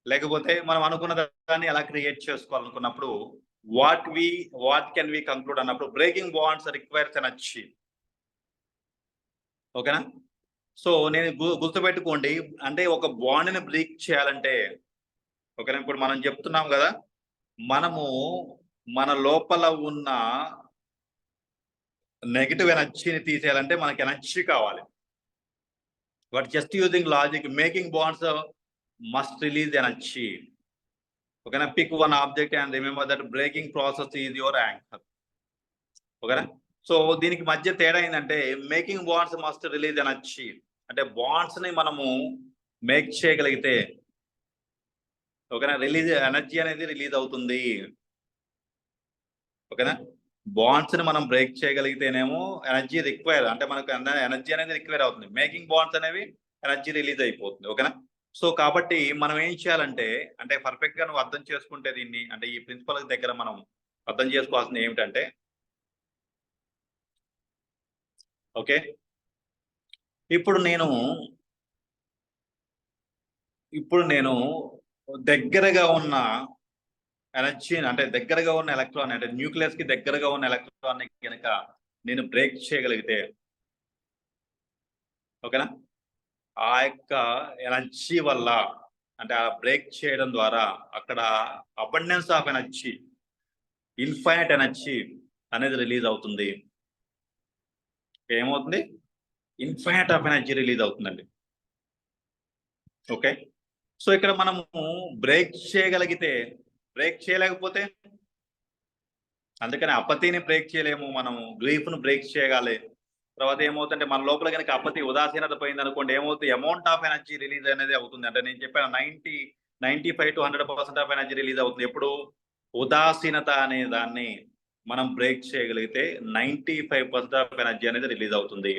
లేకపోతే మనం అనుకున్న దాన్ని ఎలా క్రియేట్ చేసుకోవాలనుకున్నప్పుడు వాట్ కెన్ వి కంక్లూడ్ అన్నప్పుడు, breaking bonds requires an achieve. ఓకేనా. సో నేను గుర్తుపెట్టుకోండి, అంటే ఒక బాండ్ని బ్రేక్ చేయాలంటే, ఓకేనా, ఇప్పుడు మనం చెప్తున్నాం కదా, మనము మన లోపల ఉన్న నెగిటివ్ ఎనర్జీని తీసేయాలంటే మనకి ఎనర్జీ కావాలి. But just using logic, making bonds must release energy. ఓకేనా, pick one object and remember that breaking process is your anchor. ఓకేనా. సో దీనికి మధ్య తేడా ఏంటంటే, making bonds must release energy. అంటే బాండ్స్ ని మనము మేక్ చేయగలిగితే, ఓకేనా, ఎనర్జీ అనేది రిలీజ్ అవుతుంది. ఓకేనా, బాండ్స్ ని మనం బ్రేక్ చేయగలిగితేనేమో ఎనర్జీ రిక్వైర్, అంటే మనకు ఎనర్జీ అనేది రిక్వైర్ అవుతుంది. మేకింగ్ బాండ్స్ అనేవి ఎనర్జీ రిలీజ్ అయిపోతుంది. ఓకేనా. సో కాబట్టి మనం ఏం చేయాలంటే, అంటే పర్ఫెక్ట్ గా నువ్వు అర్థం చేసుకుంటే దీన్ని, అంటే ఈ ప్రిన్సిపల్ దగ్గర మనం అర్థం చేసుకోవాల్సింది ఏమిటంటే, ఓకే, ఇప్పుడు నేను దగ్గరగా ఉన్న ఎనర్జీని, అంటే దగ్గరగా ఉన్న ఎలక్ట్రాన్, అంటే న్యూక్లియస్ కి దగ్గరగా ఉన్న ఎలక్ట్రాన్ ని కనుక నేను బ్రేక్ చేయగలిగితే, ఓకేనా, ఆ యొక్క ఎనర్జీ వల్ల, అంటే ఆ బ్రేక్ చేయడం ద్వారా అక్కడ abundance of energy, infinite energy అనేది రిలీజ్ అవుతుంది. ఏమవుతుంది, ఇన్ఫైనైట్ ఆఫ్ ఎనర్జీ రిలీజ్ అవుతుందండి. ఓకే. సో ఇక్కడ మనము బ్రేక్ చేయగలిగితే, బ్రేక్ చేయలేకపోతే, అందుకని అపతిని బ్రేక్ చేయలేము, మనము గ్రీఫ్ ను బ్రేక్ చేయగాలి. తర్వాత ఏమవుతుందంటే, మన లోపల కనుక అపతి ఉదాసీనత పోయింది అనుకోండి, ఏమవుతుంది, అమౌంట్ ఆఫ్ ఎనర్జీ రిలీజ్ అనేది అవుతుంది. అంటే నేను చెప్పాను 95 to 100% ఆఫ్ ఎనర్జీ రిలీజ్ అవుతుంది. ఎప్పుడు ఉదాసీనత అనే దాన్ని మనం బ్రేక్ చేయగలిగితే 95% ఆఫ్ ఎనర్జీ అనేది రిలీజ్ అవుతుంది.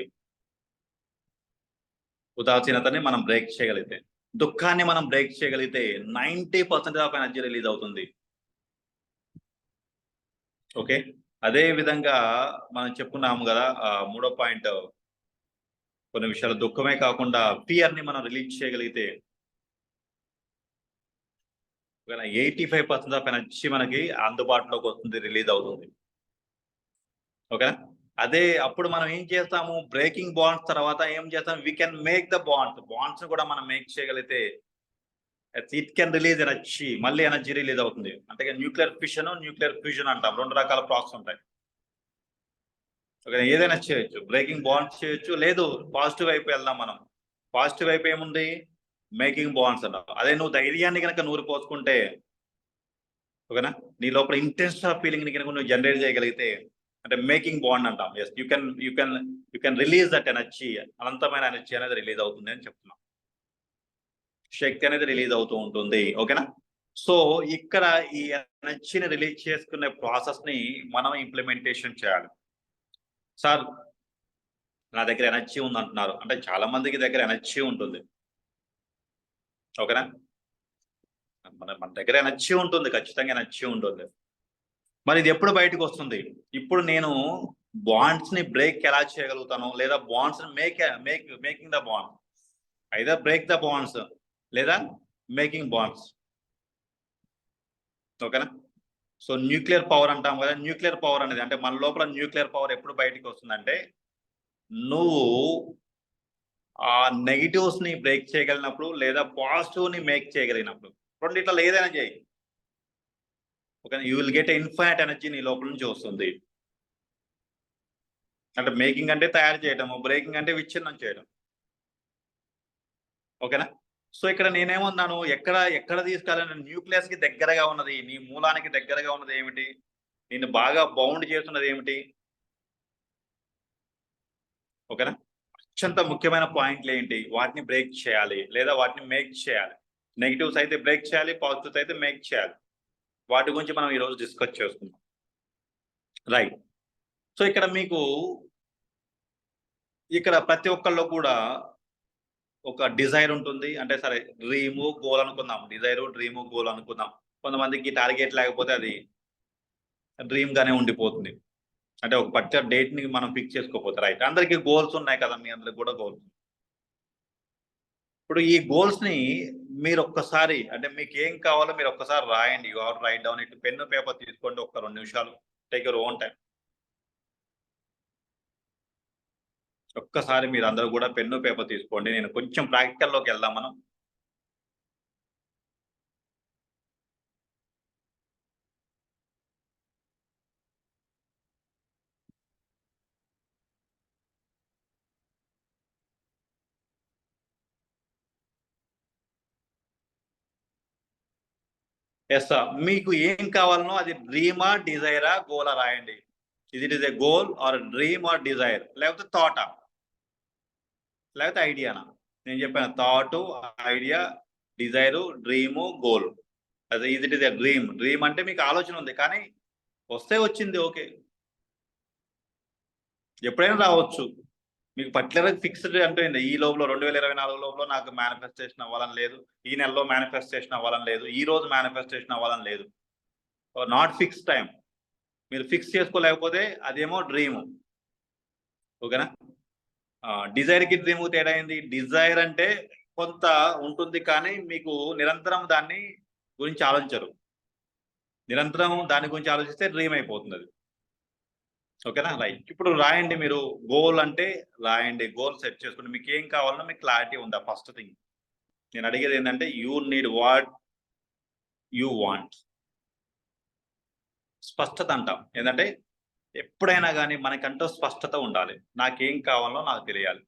ఉదాసీనతని మనం బ్రేక్ చేయగలిగితే, దుఃఖాన్ని మనం బ్రేక్ చేయగలిగితే 90% ఆఫ్ ఎనర్జీ రిలీజ్ అవుతుంది. ఓకే. అదే విధంగా మనం చెప్పుకున్నాము కదా, మూడో పాయింట్, కొన్ని విషయాలు దుఃఖమే కాకుండా ఫియర్ ని మనం రిలీజ్ చేయగలిగితే 85% ఆఫ్ ఎనర్జీ మనకి అందుబాటులోకి వస్తుంది, రిలీజ్ అవుతుంది. ఓకేనా. అదే అప్పుడు మనం ఏం చేస్తాము, బ్రేకింగ్ బాండ్స్ తర్వాత ఏం చేస్తాం, we can make the bonds కూడా మనం మేక్ చేయగలిగితే ఇట్ కెన్ రిలీజ్ ఎనర్జీ, మళ్ళీ ఎనర్జీ రిలీజ్ అవుతుంది. అంటే న్యూక్లియర్ ఫిషన్, న్యూక్లియర్ ఫ్యూజన్ అంటాం, 2 రకాల ప్రాసెస్ ఉంటాయి. ఏదైనా చేయొచ్చు, బ్రేకింగ్ బాండ్స్ చేయొచ్చు, లేదు పాజిటివ్ వైపు వెళ్దాం మనం. పాజిటివ్ వైపు ఏముంది, మేకింగ్ బాండ్స్ అంటాం. అదే నువ్వు ధైర్యాన్ని కనుక నూరు పోసుకుంటే, ఓకేనా, నీ లోపల ఇంటెన్స్ ఆఫ్ ఫీలింగ్ ని కనుక నువ్వు జనరేట్ చేయగలిగితే, అంటే మేకింగ్ బాండ్ అంటాం. Yes, you can release that energy, అనంతమైన ఎనర్జీ అనేది రిలీజ్ అవుతుంది అని చెప్తున్నాం. శక్తి అనేది రిలీజ్ అవుతూ ఉంటుంది. ఓకేనా. సో ఇక్కడ ఈ ఎనర్జీని రిలీజ్ చేసుకునే ప్రాసెస్ ని మనం ఇంప్లిమెంటేషన్ చేయాలి. సార్ నా దగ్గర ఎనర్జీ ఉంది అంటున్నారు, అంటే చాలా మందికి దగ్గర ఎనర్జీ ఉంటుంది. ఓకేనా, మన దగ్గర ఎనర్జీ ఉంటుంది, ఖచ్చితంగా ఎనర్జీ ఉంటుంది. మరి ఇది ఎప్పుడు బయటకు వస్తుంది? ఇప్పుడు నేను బాండ్స్ ని బ్రేక్ ఎలా చేయగలుగుతాను, లేదా bonds making the bond, either break the bonds లేదా మేకింగ్ బాండ్స్. ఓకేనా. సో న్యూక్లియర్ పవర్ అంటాం కదా, న్యూక్లియర్ పవర్ అనేది అంటే మన లోపల న్యూక్లియర్ పవర్ ఎప్పుడు బయటకు వస్తుందంటే, నువ్వు ఆ నెగిటివ్స్ ని బ్రేక్ చేయగలిగినప్పుడు, లేదా పాజిటివ్ ని మేక్ చేయగలిగినప్పుడు, రెండిట్లో ఏదైనా చేయి. Okay, you will get infinite energy నీ లోపల నుంచి వస్తుంది. అంటే మేకింగ్ అంటే తయారు చేయడం, బ్రేకింగ్ అంటే విచ్ఛిన్నం చేయడం. ఓకేనా. సో ఇక్కడ నేనేమన్నాను, ఎక్కడ తీసుకెళ్ళాను, న్యూక్లియస్ కి దగ్గరగా ఉన్నది, నీ మూలానికి దగ్గరగా ఉన్నది ఏమిటి, నేను బాగా బౌండ్ చేస్తున్నది ఏమిటి? ఓకేనా. అత్యంత ముఖ్యమైన పాయింట్లు ఏంటి, వాటిని బ్రేక్ చేయాలి లేదా వాటిని మేక్ చేయాలి. నెగిటివ్స్ అయితే బ్రేక్ చేయాలి, పాజిటివ్స్ అయితే మేక్ చేయాలి. వాటి గురించి మనం ఈరోజు డిస్కస్ చేసుకుందాం. రైట్. సో ఇక్కడ మీకు ఇక్కడ ప్రతి ఒక్కళ్ళు కూడా ఒక డిజైర్ ఉంటుంది. అంటే సరే, డ్రీము గోల్ అనుకుందాం, డిజైరు డ్రీము గోల్ అనుకుందాం. కొంతమందికి టార్గెట్ లేకపోతే అది డ్రీమ్ గానే ఉండిపోతుంది. అంటే ఒక పర్టికులర్ డేట్ ని మనం ఫిక్స్ చేసుకోకపోతే. రైట్, అందరికీ గోల్స్ ఉన్నాయి కదా, మీ అందరికి కూడా గోల్స్. ఇప్పుడు ఈ గోల్స్ ని మీరు ఒక్కసారి, అంటే మీకు ఏం కావాలో మీరు ఒక్కసారి రాయండి. You have to right down it. Pen paper తీసుకోండి, ఒక 2 నిమిషాలు, టేక్ యువర్ ఓన్ టైం. ఒక్కసారి మీరు అందరూ కూడా పెన్ను పేపర్ తీసుకోండి. నేను కొంచెం ప్రాక్టికల్లోకి వెళ్దాం మనం. ఎస్ సార్, మీకు ఏం కావాలనో అది డ్రీమా, డిజైరా, గోలా రాయండి. It is a goal or dream or desire, లేకపోతే థాటా, లేకపోతే ఐడియానా. నేను చెప్పాను thought, idea, desire, dream, goal. అదే ఇది ఇస్ ఎ డ్రీమ్. డ్రీమ్ అంటే మీకు ఆలోచన ఉంది, కానీ వస్తే వచ్చింది, ఓకే, ఎప్పుడైనా రావచ్చు. మీకు పర్టికులర్ ఫిక్స్డ్ అంటే ఈ లోపల 2024 లోపల నాకు మేనిఫెస్టేషన్ అవ్వాలని లేదు, ఈ నెలలో మేనిఫెస్టేషన్ అవ్వాలని లేదు, ఈ రోజు మేనిఫెస్టేషన్ అవ్వాలని లేదు. Not fix time. మీరు ఫిక్స్ చేసుకోలేకపోతే అదేమో డ్రీము. ఓకేనా. డిజైర్ కి డ్రీము తేడా అయింది. డిజైర్ అంటే కొంత ఉంటుంది, కానీ మీకు నిరంతరం దాన్ని గురించి ఆలోచించరు. నిరంతరం దాని గురించి ఆలోచిస్తే డ్రీమ్ అయిపోతుంది అది. ఓకేనా. రైట్, ఇప్పుడు రాయండి మీరు. గోల్ అంటే రాయండి, గోల్ సెట్ చేసుకోండి. మీకు ఏం కావాలన్నా మీకు క్లారిటీ ఉందా? ఫస్ట్ థింగ్ నేను అడిగేది ఏంటంటే, you need what you want. స్పష్టత అంటాం. ఏంటంటే ఎప్పుడైనా కానీ మనకంటూ స్పష్టత ఉండాలి. నాకేం కావాలో నాకు తెలియాలి.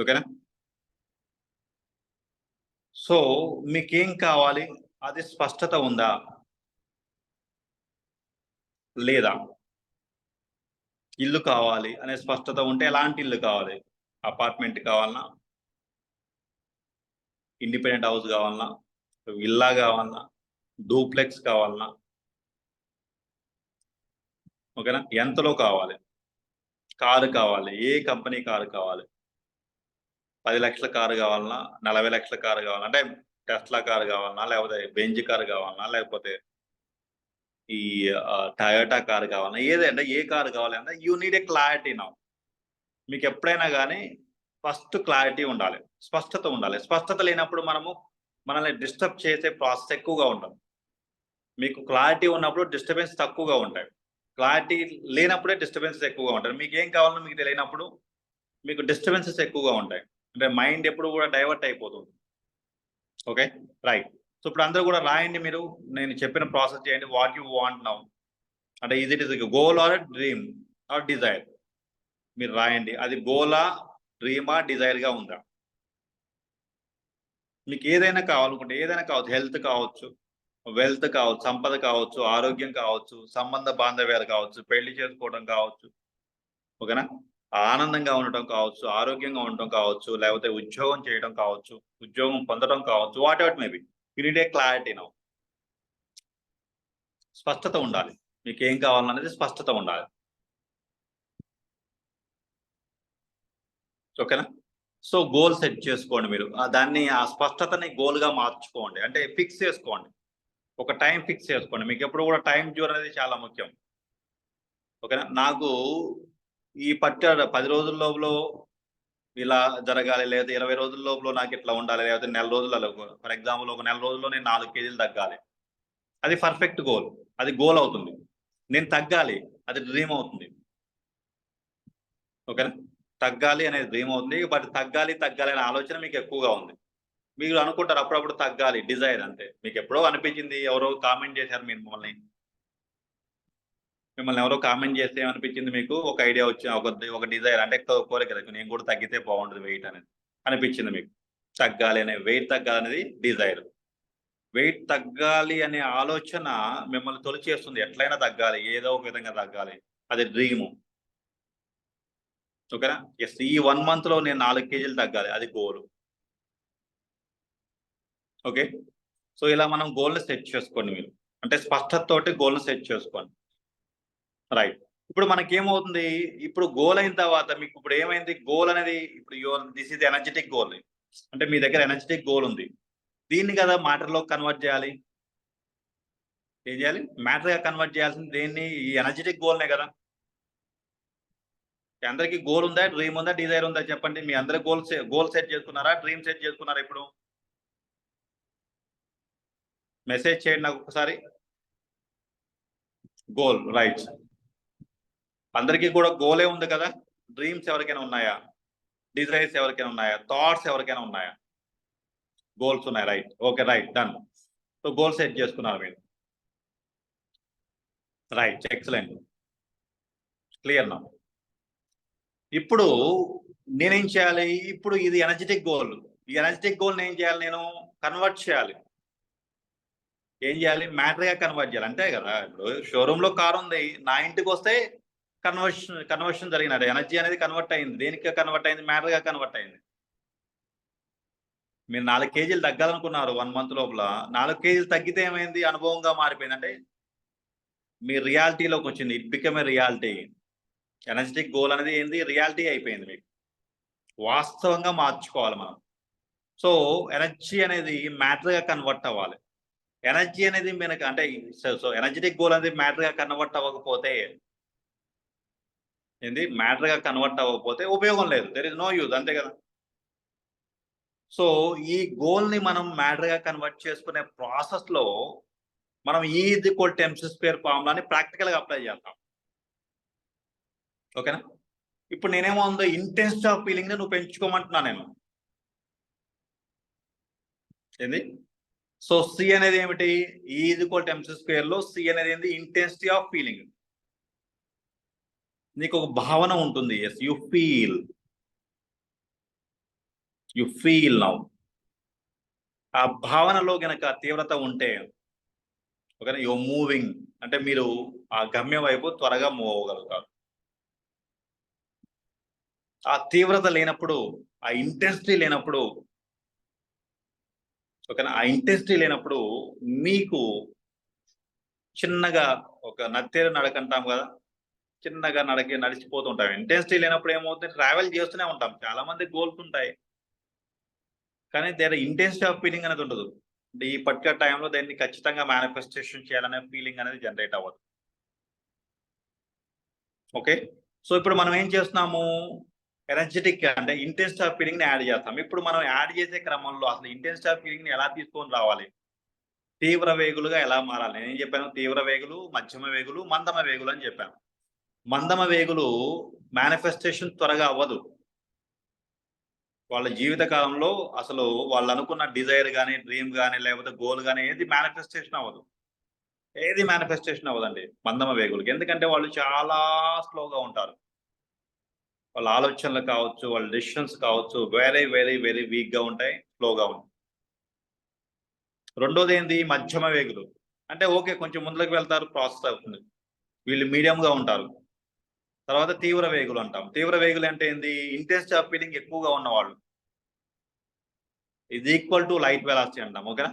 ఓకేనా. సో మీకేం కావాలి, అది స్పష్టత ఉందా లేదా? ఇల్లు కావాలి అనే స్పష్టత ఉంటే, ఎలాంటి ఇల్లు కావాలి? అపార్ట్మెంట్ కావాలన్నా, ఇండిపెండెంట్ హౌస్ కావాలన్నా, విల్లా కావాలన్నా, డూప్లెక్స్ కావాలన్నా, ఓకేనా, ఎంతలో కావాలి? కారు కావాలి, ఏ కంపెనీ కారు కావాలి? 10 లక్షల కారు కావాలన్నా, 40 లక్షల కారు కావాలన్నా, అంటే టెస్లా కారు కావాలన్నా, లేకపోతే బెంజ్ కారు కావాలన్నా, లేకపోతే ఈ టయోటా కారు కావాలన్నా, ఏదంటే ఏ కారు కావాలన్నా, you need A clarity now. మీకు ఎప్పుడైనా కానీ ఫస్ట్ క్లారిటీ ఉండాలి, స్పష్టత ఉండాలి. స్పష్టత లేనప్పుడు మనల్ని డిస్టర్బ్ చేసే ప్రాసెస్ ఎక్కువగా ఉంటుంది. మీకు క్లారిటీ ఉన్నప్పుడు డిస్టర్బెన్స్ తక్కువగా ఉంటాయి, క్లారిటీ లేనప్పుడే డిస్టర్బెన్సెస్ ఎక్కువగా ఉంటాయి. మీకు ఏం కావాలో మీకు తెలియనప్పుడు మీకు డిస్టర్బెన్సెస్ ఎక్కువగా ఉంటాయి, అంటే మైండ్ ఎప్పుడు కూడా డైవర్ట్ అయిపోతుంది. Okay, right. సో ఇప్పుడు అందరూ కూడా రాయండి, మీరు నేను చెప్పిన ప్రాసెస్ చేయండి. వాట్ యు వాంట్ నౌ, అంటే ఇది it is goal or dream or desire. మీరు రాయండి, అది గోలా, డ్రీమా, డిజైర్గా ఉందా. మీకు ఏదైనా కావాలనుకుంటే ఏదైనా కావచ్చు, హెల్త్ కావచ్చు, వెల్త్ కావచ్చు, సంపద కావచ్చు, ఆరోగ్యం కావచ్చు, సంబంధ బాంధవ్యాలు కావచ్చు, పెళ్లి చేసుకోవడం కావచ్చు, ఓకేనా, ఆనందంగా ఉండటం కావచ్చు, ఆరోగ్యంగా ఉండటం కావచ్చు, లేకపోతే ఉద్యోగం చేయడం కావచ్చు, ఉద్యోగం పొందడం కావచ్చు, what ever maybe. You need A clarity now. స్పష్టత ఉండాలి, మీకు ఏం కావాలనేది స్పష్టత ఉండాలి. ఓకేనా. సో గోల్ సెట్ చేసుకోండి, మీరు దాన్ని ఆ స్పష్టతని గోల్గా మార్చుకోండి, అంటే ఫిక్స్ చేసుకోండి, ఒక టైం ఫిక్స్ చేసుకోండి. మీకు ఎప్పుడు కూడా టైం జోన్ అనేది చాలా ముఖ్యం. ఓకేనా. నాకు ఈ 10 రోజుల లోపల ఇలా జరగాలి, లేదా 20 రోజుల లోపల నాకు ఇట్లా ఉండాలి, లేకపోతే నెల రోజులలో, ఫర్ ఎగ్జాంపుల్ ఒక నెల రోజుల్లో నేను 4 కేజీలు తగ్గాలి, అది పర్ఫెక్ట్ గోల్, అది గోల్ అవుతుంది. నేను తగ్గాలి, అది డ్రీమ్ అవుతుంది. ఓకేనా. తగ్గాలి అనేది డ్రీమ్ అవుతుంది, బట్ తగ్గాలి అనే ఆలోచన మీకు ఎక్కువగా ఉంది. మీరు అనుకుంటారు అప్పుడప్పుడు తగ్గాలి, డిజైర్ అంతే. మీకు ఎప్పుడో అనిపించింది, ఎవరో కామెంట్ చేశారు మిమ్మల్ని ఎవరో కామెంట్ చేస్తే ఏమనిపించింది, మీకు ఒక ఐడియా వచ్చి ఒక డిజైర్, అంటే కోరిక కదా, నేను కూడా తగ్గితే బాగుంటుంది వెయిట్ అనేది అనిపించింది మీకు. తగ్గాలి అనే, వెయిట్ తగ్గాలి అనేది డిజైర్. వెయిట్ తగ్గాలి అనే ఆలోచన మిమ్మల్ని తొలిచేస్తుంది, ఎట్లయినా తగ్గాలి, ఏదో ఒక విధంగా తగ్గాలి, అది డ్రీము. ఓకేనా. ఎస్, ఈ 1 month లో నేను 4 కేజీలు తగ్గాలి, అది గోల్. ఓకే. సో ఇలా మనం గోల్ని సెట్ చేసుకోండి మీరు, అంటే స్పష్టతతోటి గోల్ని సెట్ చేసుకోండి. రైట్. ఇప్పుడు మనకేమవుతుంది, ఇప్పుడు గోల్ అయిన తర్వాత మీకు ఇప్పుడు ఏమైంది, గోల్ అనేది ఇప్పుడు దిస్ ఇస్ ఎనర్జెటిక్ గోల్, అంటే మీ దగ్గర ఎనర్జెటిక్ గోల్ ఉంది, దీన్ని కదా మ్యాటర్లో కన్వర్ట్ చేయాలి. ఏం చేయాలి, మ్యాటర్గా కన్వర్ట్ చేయాల్సింది దేన్ని, ఈ ఎనర్జెటిక్ గోల్నే కదా. అందరికీ గోల్ ఉందా, డ్రీమ్ ఉందా, డిజైర్ ఉందా చెప్పండి. మీ అందరి గోల్ సెట్ చేసుకున్నారా, డ్రీమ్ సెట్ చేసుకున్నారా? ఇప్పుడు మెసేజ్ చేయండి నాకు ఒకసారి. Goal, right. అందరికీ కూడా గోలే ఉంది కదా. డ్రీమ్స్ ఎవరికైనా ఉన్నాయా, డిజైర్స్ ఎవరికైనా ఉన్నాయా, థాట్స్ ఎవరికైనా ఉన్నాయా? గోల్స్ ఉన్నాయి, right. Okay, right, done. So goal set చేసుకున్నారు మీరు, రైట్, ఎక్సలెంట్, క్లియర్ నా. ఇప్పుడు నేనేం చేయాలి, ఇప్పుడు ఇది ఎనర్జెటిక్ గోల్, ఈ ఎనర్జెటిక్ గోల్ ఏం చేయాలి, నేను కన్వర్ట్ చేయాలి. ఏం చేయాలి, మ్యాటర్గా కన్వర్ట్ చేయాలి, అంతే కదా. ఇప్పుడు షోరూమ్ లో కార్ ఉంది, నా ఇంటికి వస్తే కన్వర్షన్ జరిగినట్టు, ఎనర్జీ అనేది కన్వర్ట్ అయింది. దేనికి కన్వర్ట్ అయింది, మ్యాటర్గా కన్వర్ట్ అయింది. మీరు 4 కేజీలు తగ్గాలనుకున్నారు 1 month లోపల, 4 కేజీలు తగ్గితే ఏమైంది, అనుభవంగా మారిపోయింది, అంటే మీ రియాలిటీలోకి వచ్చింది. It become a reality. Energetic goal అనేది ఏంది, రియాలిటీ అయిపోయింది, మీకు వాస్తవంగా మార్చుకోవాలి మనం. సో ఎనర్జీ అనేది మ్యాటర్గా కన్వర్ట్ అవ్వాలి. ఎనర్జీ అనేది మనకి, అంటే సో ఎనర్జెటిక్ గోల్ అనేది మ్యాటర్గా కన్వర్ట్ అవ్వకపోతే ఏంది, మ్యాటర్గా కన్వర్ట్ అవ్వకపోతే ఉపయోగం లేదు, దెర్ ఇస్ నో యూజ్, అంతే కదా. సో ఈ గోల్ని మనం మ్యాటర్గా కన్వర్ట్ చేసుకునే ప్రాసెస్లో మనం E=mc² ఫార్ములాని ప్రాక్టికల్గా అప్లై చేస్తాం. ఓకేనా. ఇప్పుడు నేనేమో ఉందో ఇంటెన్సిటీ ఆఫ్ ఫీలింగ్ నువ్వు పెంచుకోమంటున్నా నేను, ఏంది. సో సి అనేది ఏమిటి, E=mc² లో సి అనేది ఏంది, ఇంటెన్సిటీ ఆఫ్ ఫీలింగ్. నీకు ఒక భావన ఉంటుంది, ఎస్, యు ఫీల్ నౌ. ఆ భావనలో గనక తీవ్రత ఉంటే, ఓకేనా, యు మూవింగ్, అంటే మీరు ఆ గమ్యం వైపు త్వరగా మూవ్ అవ్వగలుగుతారు. ఆ తీవ్రత లేనప్పుడు, ఆ ఇంటెన్సిటీ లేనప్పుడు, ఓకేనా, ఆ ఇంటెన్సిటీ లేనప్పుడు మీకు చిన్నగా ఒక నత్తేరు నడకంటాం కదా, చిన్నగా నడిచిపోతూ ఉంటాం. ఇంటెన్సిటీ లేనప్పుడు ఏమవుతుంది, ట్రావెల్ చేస్తూనే ఉంటాం. చాలా మంది గోల్స్ ఉంటాయి, కానీ దేర్ ఇంటెన్సిటీ ఆఫ్ ఫీలింగ్ అనేది ఉండదు. ఈ పర్టికులర్ టైంలో దాన్ని ఖచ్చితంగా మేనిఫెస్టేషన్ చేయాలనే ఫీలింగ్ అనేది జనరేట్ అవ్వదు. ఓకే. సో ఇప్పుడు మనం ఏం చేస్తున్నాము, ఎనర్జెటిక్ అంటే ఇంటెన్సిటీ ఆఫ్ ఫీలింగ్ ని యాడ్ చేస్తాం. ఇప్పుడు మనం యాడ్ చేసే క్రమంలో అసలు ఇంటెన్సిటీ ఆఫ్ ఫీలింగ్ ని ఎలా తీసుకొని రావాలి, తీవ్ర వేగులుగా ఎలా మారాలి? నేనేం చెప్పాను? తీవ్ర వేగులు, మధ్యమ వేగులు, మందమ వేగులు అని చెప్పాను. మందమ వేగులు మేనిఫెస్టేషన్ త్వరగా అవ్వదు. వాళ్ళ జీవిత కాలంలో అసలు వాళ్ళు అనుకున్న డిజైర్ గాని, డ్రీమ్ గాని, లేకపోతే గోల్ గాని ఏది మేనిఫెస్టేషన్ అవ్వదు. ఏది మేనిఫెస్టేషన్ అవ్వదండి మందమ వేగులకి. ఎందుకంటే వాళ్ళు చాలా స్లోగా ఉంటారు. వాళ్ళ ఆలోచనలు కావచ్చు, వాళ్ళ డెసిషన్స్ కావచ్చు, వెరీ వీక్‌గా ఉంటాయి. స్లోగా ఉంటాయి. రెండోదేంది మధ్యమ వేగులు. అంటే ఓకే. కొంచెం ముందులకు వెళ్తారు. ప్రాసెస్ అవుతుంది. వీళ్ళు మీడియంగా ఉంటారు. తర్వాత తీవ్ర వేగులు అంటాం. తీవ్ర వేగులు అంటే ఏంది? ఇంటెన్సిటీ ఆఫ్ ఫీలింగ్ ఎక్కువగా ఉన్నవాళ్ళు. Is equal to light velocity అంటాం. ఓకేనా?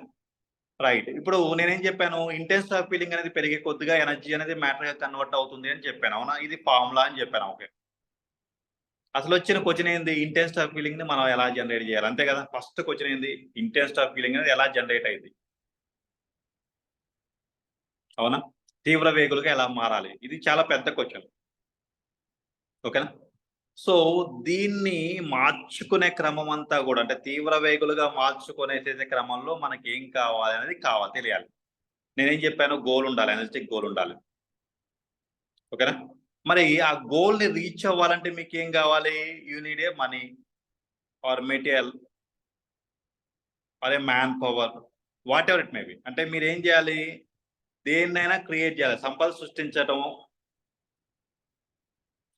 రైట్. ఇప్పుడు నేనేం చెప్పాను? ఇంటెన్సిటీ ఆఫ్ ఫీలింగ్ అనేది పెరిగే కొద్దిగా ఎనర్జీ అనేది మ్యాటర్‌గా కన్వర్ట్ అవుతుంది అని చెప్పాను. అవునా? ఇది ఫార్ములా అని చెప్పాను. ఓకే. అసలొచ్చిన క్వెషన్ ఏంది? ఇంటెన్సిటీ ఆఫ్ ఫీలింగ్‌ని మనం ఎలా జనరేట్ చేయాలి? అంతే కదా! ఫస్ట్ క్వెషన్ ఏంది? ఇంటెన్సిటీ ఆఫ్ ఫీలింగ్ అనేది ఎలా జనరేట్ అయ్యిద్ది? అవునా? తీవ్ర వేగులుగా ఎలా మారాలి? ఇది చాలా పెద్ద క్వెషన్. ఓకేనా? సో, దీన్ని మార్చుకునే క్రమం అంతా గూడా అంటే తీవ్ర వేగులుగా మార్చుకునేసేసే క్రమంలో మనకేం కావాలనేది తెలియాలి. నేనేం చెప్పాను? గోల్ ఉండాలి. ఎనర్జిటిక్ గోల్ ఉండాలి. ఓకేనా? మరి ఆ గోల్‌ని రీచ్ అవ్వాలంటే మీకేం గావాలి? You need A money are material or A man power whatever it may be. అంటే మీరేం జేయాలి? దేన్నైనా క్రియేట్ జేయాలి. సంపద సృష్టించటము,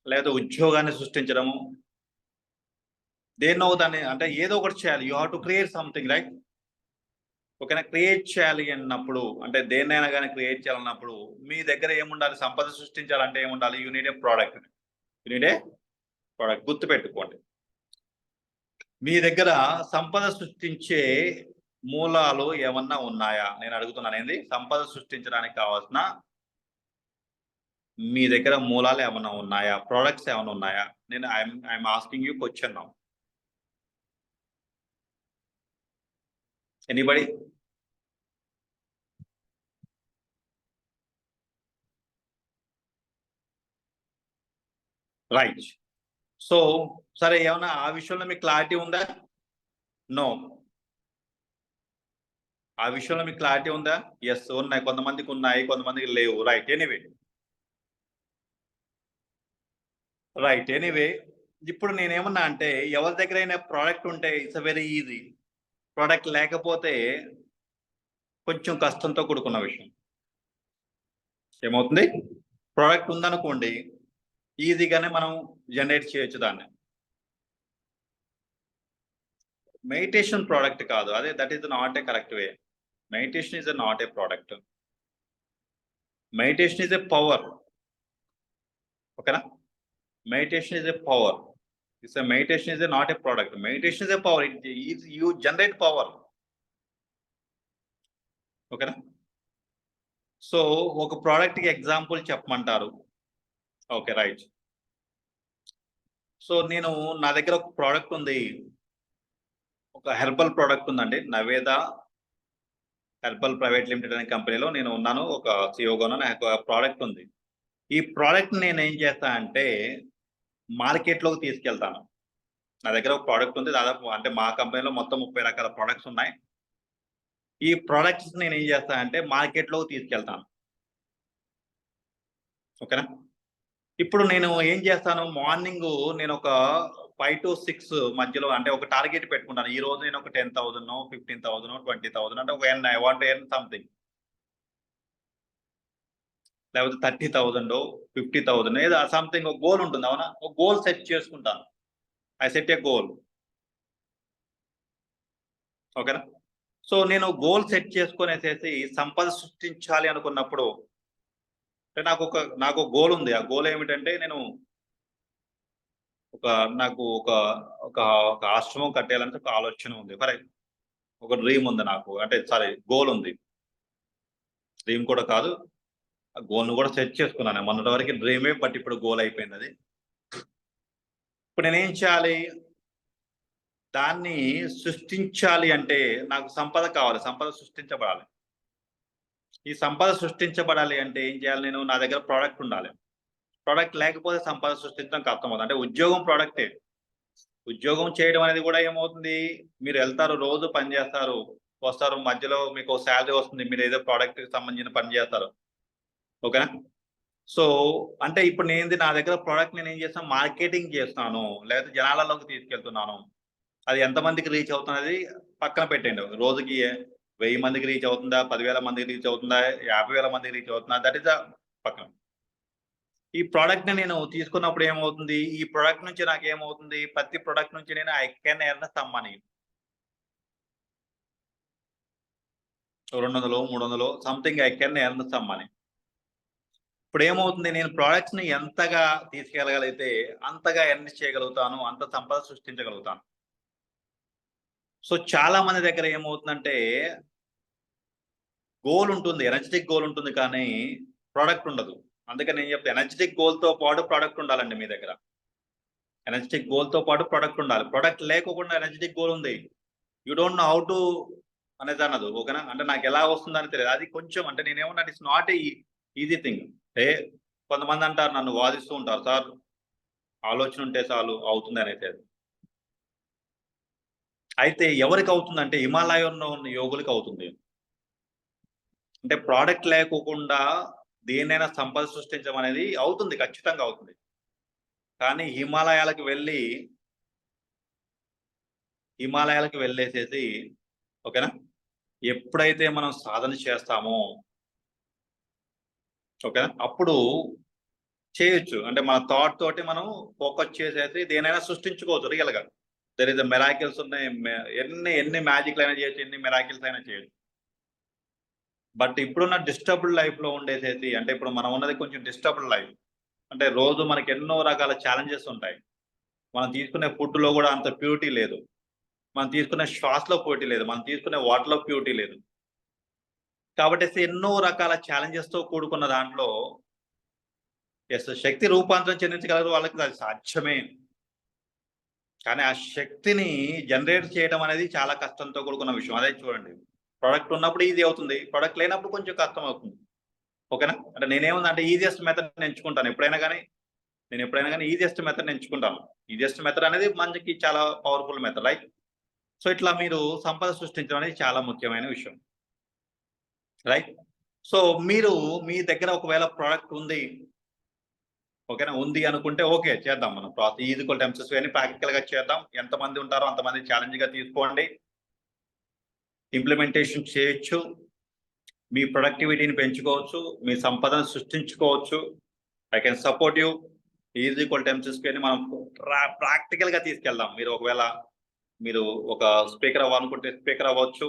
లేదా ఉద్యోగాన్ని సృష్టించడము, దేన్నో దాన్ని అంటే ఏదో ఒకటి చేయాలి. You have to create something right? ఓకేనా? క్రియేట్ చేయాలి అన్నప్పుడు అంటే దేన్నైనా గాని క్రియేట్ చేయాలన్నప్పుడు మీ దగ్గర ఏముండాలి? సంపద సృష్టించాలంటే ఏముండాలి? You need A product. You need A product. గుర్తుపెట్టుకోండి. మీ దగ్గర సంపద సృష్టించే మూలాలు ఏమన్నా ఉన్నాయా? నేను అడుగుతున్నాను. ఏంది? సంపద సృష్టించడానికి కావాల్సిన మీ దగ్గర మూలాలు ఏమన్నా ఉన్నాయా? ప్రొడక్ట్స్ ఏమన్నా ఉన్నాయా? నేను I'm asking you question now. Anybody? Right. So, సరే ఏమన్నా ఆ విషయంలో మీకు క్లారిటీ ఉందా? నో. ఆ విషయంలో మీకు క్లారిటీ ఉందా? యెస్ ఉన్నాయి. కొంతమందికి ఉన్నాయి. కొంతమందికి లేవు. రైట్. ఎనీవే ఇప్పుడు నేనేమన్నా అంటే ఎవరి దగ్గరైనా ప్రొడక్ట్ ఉంటే ఇట్స్ వెరీ ఈజీ. ప్రొడక్ట్ లేకపోతే కొంచెం కష్టంతో కూడుకున్న విషయం. ఏమవుతుంది? ప్రొడక్ట్ ఉందనుకోండి ఈజీగానే మనం జనరేట్ చేయొచ్చు దాన్ని. మెడిటేషన్ ప్రొడక్ట్ కాదు. అదే that is not a correct way. Meditation is not a product. Meditation is a power. ఓకేనా? Meditation is a power. Meditation is not a product. Meditation is a power. You generate power. ఓకేనా? So, ఒక ప్రోడక్ట్‌కి example చెప్పమంటారు. Okay. Right. So, నా దగ్గర ఒక product ఉంది. ఒక హెర్బల్ ప్రోడక్ట్ ఉందండి. నవేద హెర్బల్ ప్రైవేట్ లిమిటెడ్ అనే కంపెనీలో నేను ఉన్నాను. ఒక సీఈఓగాను నాకు ప్రోడక్ట్ ఉంది. ఈ ప్రోడక్ట్‌ని నేనేం చేస్తా అంటే మార్కెట్‌లోకి తీసుకెళ్తాను. నా దగ్గర ఒక ప్రోడక్ట్ ఉంది. దాదాపు అంటే మా కంపెనీలో మొత్తం 30 రకాల ప్రొడక్ట్స్ ఉన్నాయి. ఈ ప్రొడక్ట్స్ నేనేం చేస్తా అంటే మార్కెట్‌లోకి తీసుకెళ్తాను. ఓకేనా? ఇప్పుడు నేను ఏం చేస్తాను మార్నింగు నేనొక 5-6 మధ్యలో అంటే ఒక టార్గెట్ పెట్టుకుంటాను. ఈరోజు నేను ఒక 10,000 15,000 20,000 అంటే ఒక I want to earn something. లేకపోతే 30,000 50,000 ఏదో సంథింగ్ ఒక గోల్ ఉంటుంది. అవునా? ఒక గోల్ సెట్ చేసుకుంటాను. I set A goal. ఓకేనా? సో, నేను గోల్ సెట్ చేసుకొనేసేసి సంపద సృష్టించాలి అనుకున్నప్పుడు అంటే నాకు ఒక గోల్ ఉంది. ఆ గోల్ ఏమిటంటే ఒక నాకు ఒక ఒక ఒక ఆశ్రమం కట్టేయాలంటే ఒక ఆలోచన ఉంది. ఒక డ్రీమ్ ఉంది నాకు. అంటే సారీ గోల్ ఉంది. డ్రీమ్ కూడా కాదు. ఆ గోల్‌ని కూడా సెట్ చేసుకున్నాను. మొన్నటి వరకు డ్రీమే బట్ ఇప్పుడు గోల్ అయిపోయిందది. ఇప్పుడు నేనేం చేయాలి? దాన్ని సృష్టించాలి అంటే నాకు సంపద కావాలి. సంపద సృష్టించబడాలి. ఈ సంపద సృష్టించబడాలి అంటే ఏం చేయాలి నేను? నా దగ్గర ప్రొడక్ట్ ఉండాలి. ప్రొడక్ట్ లేకపోతే సంపద సృష్టించడం కష్టమవుతుంది. అంటే ఉద్యోగం ప్రొడక్టే. ఉద్యోగం చేయడం అనేది కూడా ఏమవుతుంది? మీరెళ్తారు రోజు పని చేస్తారు. వస్తారు, మధ్యలో మీకు శాలరీ వస్తుంది, మీరు ఏదో ప్రోడక్ట్కి సంబంధించిన పని చేస్తారు. ఓకేనా? సో అంటే ఇప్పుడు నా దగ్గర ప్రోడక్ట్ నేను ఏం చేస్తాను, మార్కెటింగ్ చేస్తాను, లేకపోతే జనాలలోకి తీసుకెళ్తున్నాను. అది ఎంతమందికి రీచ్ అవుతున్నది పక్కన పెట్టండి. రోజుకి 1000 మందికి రీచ్ అవుతుందా, 10,000 మందికి రీచ్ అవుతుందా, 50,000 మందికి రీచ్ అవుతుందా, దట్ ఈస్ ద పక్కన. ఈ ప్రోడక్ట్‌ని నేను తీసుకున్నప్పుడు ఏమవుతుంది, ఈ ప్రోడక్ట్ నుంచి నాకేమవుతుంది, ప్రతి ప్రోడక్ట్ నుంచి నేను I can earn some money. 200, 300 something I can earn some money. ఇప్పుడేమవుతుంది, నేను ప్రొడక్ట్స్‌ని ఎంతగా తీసుకెళ్ళగలిగితే అంతగా ఎర్న్ చేయగలుగుతాను, అంత సంపద సృష్టించగలుగుతాను. సో చాలా మంది దగ్గర ఏమవుతుందంటే గోల్ ఉంటుంది, ఎనర్జిటిక్ గోల్ ఉంటుంది, కానీ ప్రొడక్ట్ ఉండదు. అందుకని నేను చెప్తా, ఎనర్జిటిక్ గోల్‌తో పాటు ప్రొడక్ట్ ఉండాలండి మీ దగ్గర. ఎనర్జిటిక్ గోల్‌తో పాటు ప్రొడక్ట్ ఉండాలి. ప్రొడక్ట్ లేకోకుండా ఎనర్జిటిక్ గోల్ ఉంది, you don't know how to అనేది అన్నది. ఓకేనా? అంటే నాకెలా వస్తుందని తెలియదు. అది కొంచెం అంటే నేనేమన్నా it's not a easy thing. కొంతమంది అంటారు, నన్ను వాదిస్తూ ఉంటారు, సార్ ఆలోచన ఉంటే చాలు అవుతుంది అనేది. అయితే ఎవరికి అవుతుందంటే హిమాలయంలో ఉన్న యోగులకి అవుతుంది. అంటే ప్రోడక్ట్ లేకోకుండా దేన్నైనా సంపద సృష్టించడం అనేది అవుతుంది, ఖచ్చితంగా అవుతుంది. కానీ హిమాలయాలకు వెళ్ళేసేసి ఓకేనా, ఎప్పుడైతే మనం సాధన చేస్తామో ఓకేనా, అప్పుడు చేయొచ్చు. అంటే మన థాట్ తోటి మనం ఫోకస్ చేసేసి దేనైనా సృష్టించుకోవచ్చు రియల్‌గా. దేర్ ఇస్ మిరాకిల్స్ ఉన్నాయి. ఎన్ని మ్యాజిక్‌లు అయినా చేయొచ్చు, ఎన్ని మిరాకిల్స్ అయినా చేయొచ్చు. బట్ ఇప్పుడున్న డిస్టర్బ్డ్ లైఫ్‌లో ఉండేసేసి, అంటే ఇప్పుడు మనం ఉన్నది కొంచెం డిస్టర్బ్డ్ లైఫ్. అంటే రోజు మనకి ఎన్నో రకాల ఛాలెంజెస్ ఉంటాయి. మనం తీసుకునే ఫుడ్‌లో గూడా అంత ప్యూరిటీ లేదు. మనం తీసుకునే శ్వాసలో ప్యూరిటీ లేదు. మనం తీసుకునే వాటర్‌లో ప్యూరిటీ లేదు. కాబట్టేసి ఎన్నో రకాల ఛాలెంజెస్‌తో కూడుకున్న దాంట్లో శక్తి రూపాంతరం చెందించగలరు, వాళ్ళకి అది సాధ్యమే. కానీ ఆ శక్తిని జనరేట్ చేయడం అనేది చాలా కష్టంతో కూడుకున్న విషయం. అదే చూడండి, ప్రొడక్ట్ ఉన్నప్పుడు ఈజీ అవుతుంది, ప్రొడక్ట్ లేనప్పుడు కొంచెం కష్టం అవుతుంది. ఓకేనా? అంటే నేనేముందంటే ఈజియెస్ట్ మెథడ్ ఎంచుకుంటాను ఎప్పుడైనా గానీ. నేను ఎప్పుడైనా గానీ ఈజియెస్ట్ మెథడ్ ఎంచుకుంటాను. ఈజియెస్ట్ మెథడ్ అనేది మనకి చాలా పవర్‌ఫుల్ మెథడ్, రైట్? సో ఇట్లా మీరు సంపద సృష్టించడం అనేది చాలా ముఖ్యమైన విషయం, రైట్? సో మీరు మీ దగ్గర ఒకవేళ ప్రొడక్ట్ ఉంది, ఓకేనా, ఉంది అనుకుంటే ఓకే, చేద్దాం మనం. ఈజ్ ఈక్వల్ టు ఎంసెస్ అని ప్రాక్టికల్‌గా చేద్దాం. ఎంతమంది ఉంటారో అంతమంది ఛాలెంజ్‌గా తీసుకోండి. ఇంప్లిమెంటేషన్ చేయొచ్చు. మీ ప్రొడక్టివిటీని పెంచుకోవచ్చు. మీ సంపదను సృష్టించుకోవచ్చు. I can support you. Is equal to ఎంసెస్ అని మనం ప్రాక్టికల్‌గా తీసుకెళ్దాం. మీరు ఒక స్పీకర్ అవ్వాలనుకుంటే స్పీకర్ అవ్వచ్చు.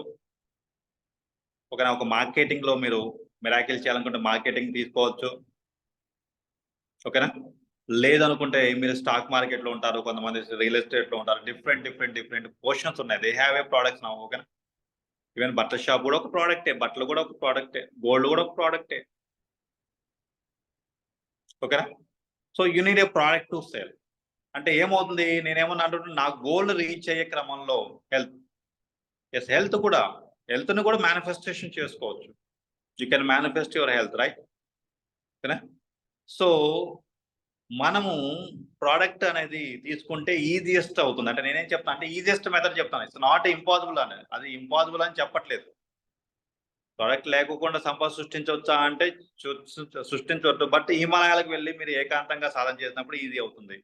ఓకేనా? ఒక మార్కెటింగ్‌లో మీరు మిరాకిల్ చేయాలనుకుంటే మార్కెటింగ్ తీసుకోవచ్చు. ఓకేనా? లేదనుకుంటే మీరు స్టాక్ మార్కెట్‌లో ఉంటారు, కొంతమంది రియల్ ఎస్టేట్‌లో ఉంటారు. డిఫరెంట్ పోర్షన్స్ ఉన్నాయి. They have a products now. ఓకేనా? ఈవెన్ బట్టల షాప్ కూడా ఒక ప్రొడక్టే. బట్టలు కూడా ఒక ప్రొడక్టే. గోల్డ్ కూడా ఒక ప్రొడక్టే. ఓకేనా? So you need A product to sale. అంటే ఏమవుతుంది, నేనేమన్నా అంటున్నా, నా గోల్ రీచ్ అయ్యే క్రమంలో హెల్త్, హెల్త్‌ని కూడా మేనిఫెస్టేషన్ చేసుకోవచ్చు. You can manifest your health, right? ఓకేనా? సో మనము ప్రొడక్ట్ అనేది తీసుకుంటే ఈజియెస్ట్ అవుతుంది. అంటే నేనేం చెప్తాను అంటే ఈజియెస్ట్ మెథడ్ చెప్తాను. ఇట్స్ నాట్ ఇంపాసిబుల్ అని. అది ఇంపాసిబుల్ అని చెప్పట్లేదు. ప్రొడక్ట్ లేకోకుండా సంపద సృష్టించవచ్చా అంటే సృష్టించవచ్చు. బట్ హిమాలయాలకు వెళ్లి మీరు ఏకాంతంగా సాధన చేసినప్పుడు ఈజీ అవుతుంది.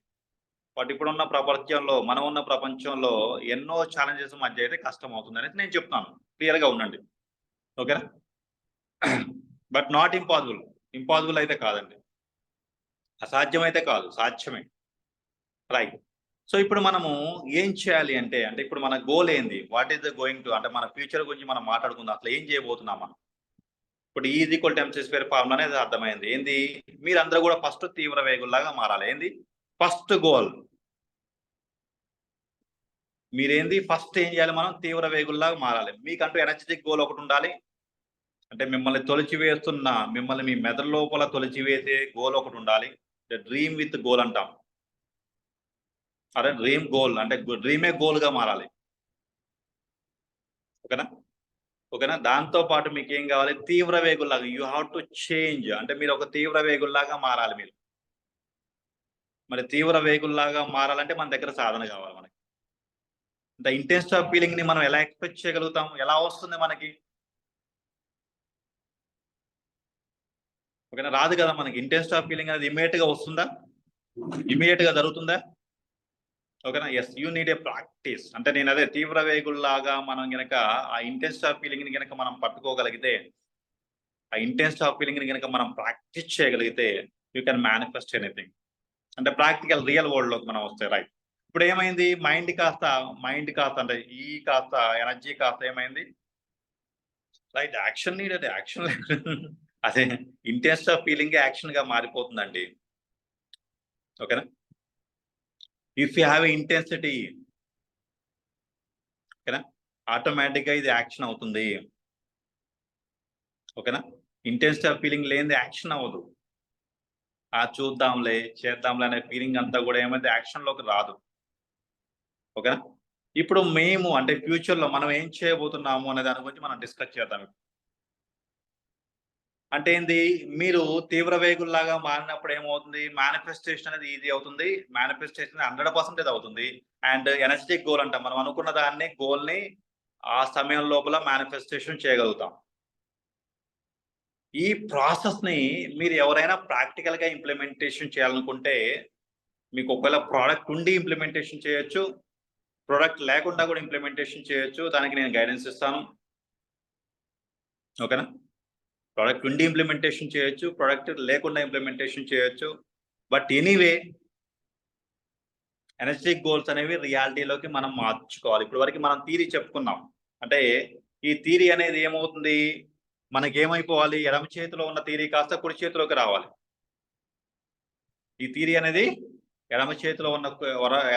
బట్ ఇప్పుడున్న ప్రపంచంలో, మనం ఉన్న ప్రపంచంలో ఎన్నో ఛాలెంజెస్ మధ్య అయితే కష్టం అవుతుంది అనేది నేను చెప్తాను. క్లియర్‌గా ఉండండి. ఓకేనా? But not impossible. ఇంపాసిబుల్ అయితే కాదండి. అసాధ్యమైతే కాదు, సాధ్యమే. రైట్. సో ఇప్పుడు మనము ఏం చేయాలి అంటే, ఇప్పుడు మన గోల్ ఏంది? What is the going to, అంటే మన ఫ్యూచర్ గురించి మనం మాట్లాడుకుందాం. అసలు ఏం చేయబోతున్నాం మనం? ఇప్పుడు is equal to MC square formula అనేది అర్థమైంది. ఏంది? మీరందరూ కూడా ఫస్ట్ తీవ్ర వేగుల్లాగా మారాలి. ఏంది? First goal. మీరేంది ఫస్ట్ ఏం చేయాలి, మనం తీవ్ర వేగుల్లాగా మారాలి. మీకంటూ ఎనర్జిటిక్ గోల్ ఒకటి ఉండాలి. అంటే మిమ్మల్ని మీ మెదడు లోపల తొలిచివేసే గోల్ ఒకటి ఉండాలి. డ్రీమ్ విత్ గోల్ అంటాం. అదే డ్రీమ్ గోల్ అంటే డ్రీమే గోల్‌గా మారాలి. ఓకేనా? ఓకేనా? దాంతో పాటు మీకేం కావాలి? తీవ్ర వేగుల్లాగా యూ హావ్ టు చేంజ్. అంటే మీరు ఒక తీవ్ర వేగుల్లాగా మారాలి మీరు. మరి తీవ్ర వేగుల్లాగా మారాలంటే మన దగ్గర సాధన కావాలి మనకి. ద ఇంటెన్సిటీ ఆఫ్ ఫీలింగ్ ని మనం ఎలా ఎక్స్పెక్ట్ చేయగలుగుతాం, ఎలా వస్తుంది మనకి? ఓకేనా, రాదు కదా మనకి. ఇంటెన్సిటీ ఆఫ్ ఫీలింగ్ అనేది ఇమీడియట్ గా వస్తుందా, ఇమీడియట్ గా జరుగుతుందా? ఓకేనా, yes, you need a practice. అంటే నేను అదే తీవ్ర వేగుల్లాగా మనం గనక ఆ ఇంటెన్సిటీ ఆఫ్ ఫీలింగ్ ని గనక మనం పట్టుకోగలిగితే, ఆ ఇంటెన్సిటీ ఆఫ్ ఫీలింగ్ ని గనక మనం ప్రాక్టీస్ చేయగలిగితే యూ కెన్ మేనిఫెస్ట్ ఎనీథింగ్. అంటే ప్రాక్టికల్ రియల్ వరల్డ్ లోకి మనం వస్తే, రైట్. ఇప్పుడు ఏమైంది, మైండ్ కాస్త అంటే ఈ కాస్త ఎనర్జీ కాస్త ఏమైంది, రైట్, యాక్షన్ నీడెడ్, యాక్షన్ అదే ఇంటెన్సిటీ ఆఫ్ ఫీలింగ్ యాక్షన్ గా మారిపోతుందండి. ఓకేనా, ఇఫ్ యూ హ్యావ్ ఇంటెన్సిటీ, ఓకేనా, ఆటోమేటిక్ గా ఇది యాక్షన్ అవుతుంది. ఓకేనా, ఇంటెన్సిటీ ఆఫ్ ఫీలింగ్ లేనిది యాక్షన్ అవ్వదు. ఆ చూద్దాంలే చేద్దాంలే అనే ఫీలింగ్ అంతా కూడా ఏమైతే యాక్షన్ లోకి రాదు. ఓకేనా, ఇప్పుడు మేము అంటే ఫ్యూచర్ లో మనం ఏం చేయబోతున్నాము అనే దాని గురించి మనం డిస్కస్ చేద్దాం. అంటే ఏంది, మీరు తీవ్ర వేగుల్లాగా మారినప్పుడు ఏమవుతుంది, మేనిఫెస్టేషన్ అనేది ఈజీ అవుతుంది. మేనిఫెస్టేషన్ 100% అవుతుంది. అండ్ ఎనర్జెటిక్ గోల్ అంటాం, మనం అనుకున్న దాన్ని, గోల్ ని ఆ సమయం లోపల మేనిఫెస్టేషన్ చేయగలుగుతాం. ఈ ప్రాసెస్ ని మీరు ఎవరైనా ప్రాక్టికల్ గా ఇంప్లిమెంటేషన్ చేయాలనుకుంటే, మీకు ఒకవేళ ప్రోడక్ట్ ఉండి ఇంప్లిమెంటేషన్ చేయొచ్చు, ప్రోడక్ట్ లేకుండా కూడా ఇంప్లిమెంటేషన్ చేయొచ్చు. దానికి నేను గైడెన్స్ ఇస్తాను. ఓకేనా, ప్రోడక్ట్ ఉండి ఇంప్లిమెంటేషన్ చేయొచ్చు, ప్రోడక్ట్ లేకుండా ఇంప్లిమెంటేషన్ చేయొచ్చు. బట్ ఎనీవే ఎనర్జెటిక్ గోల్స్ అనేవి రియాలిటీలోకి మనం మార్చుకోవాలి. ఇప్పుడు వరకు మనం థియరీ చెప్పుకున్నాం. అంటే ఈ థియరీ అనేది ఏమవుతుంది, మనకి ఏమైపోవాలి, ఎడమ చేతిలో ఉన్న థియరీ కాస్త కుడి చేతిలోకి రావాలి. ఈ థియరీ అనేది ఎడమ చేతిలో ఉన్న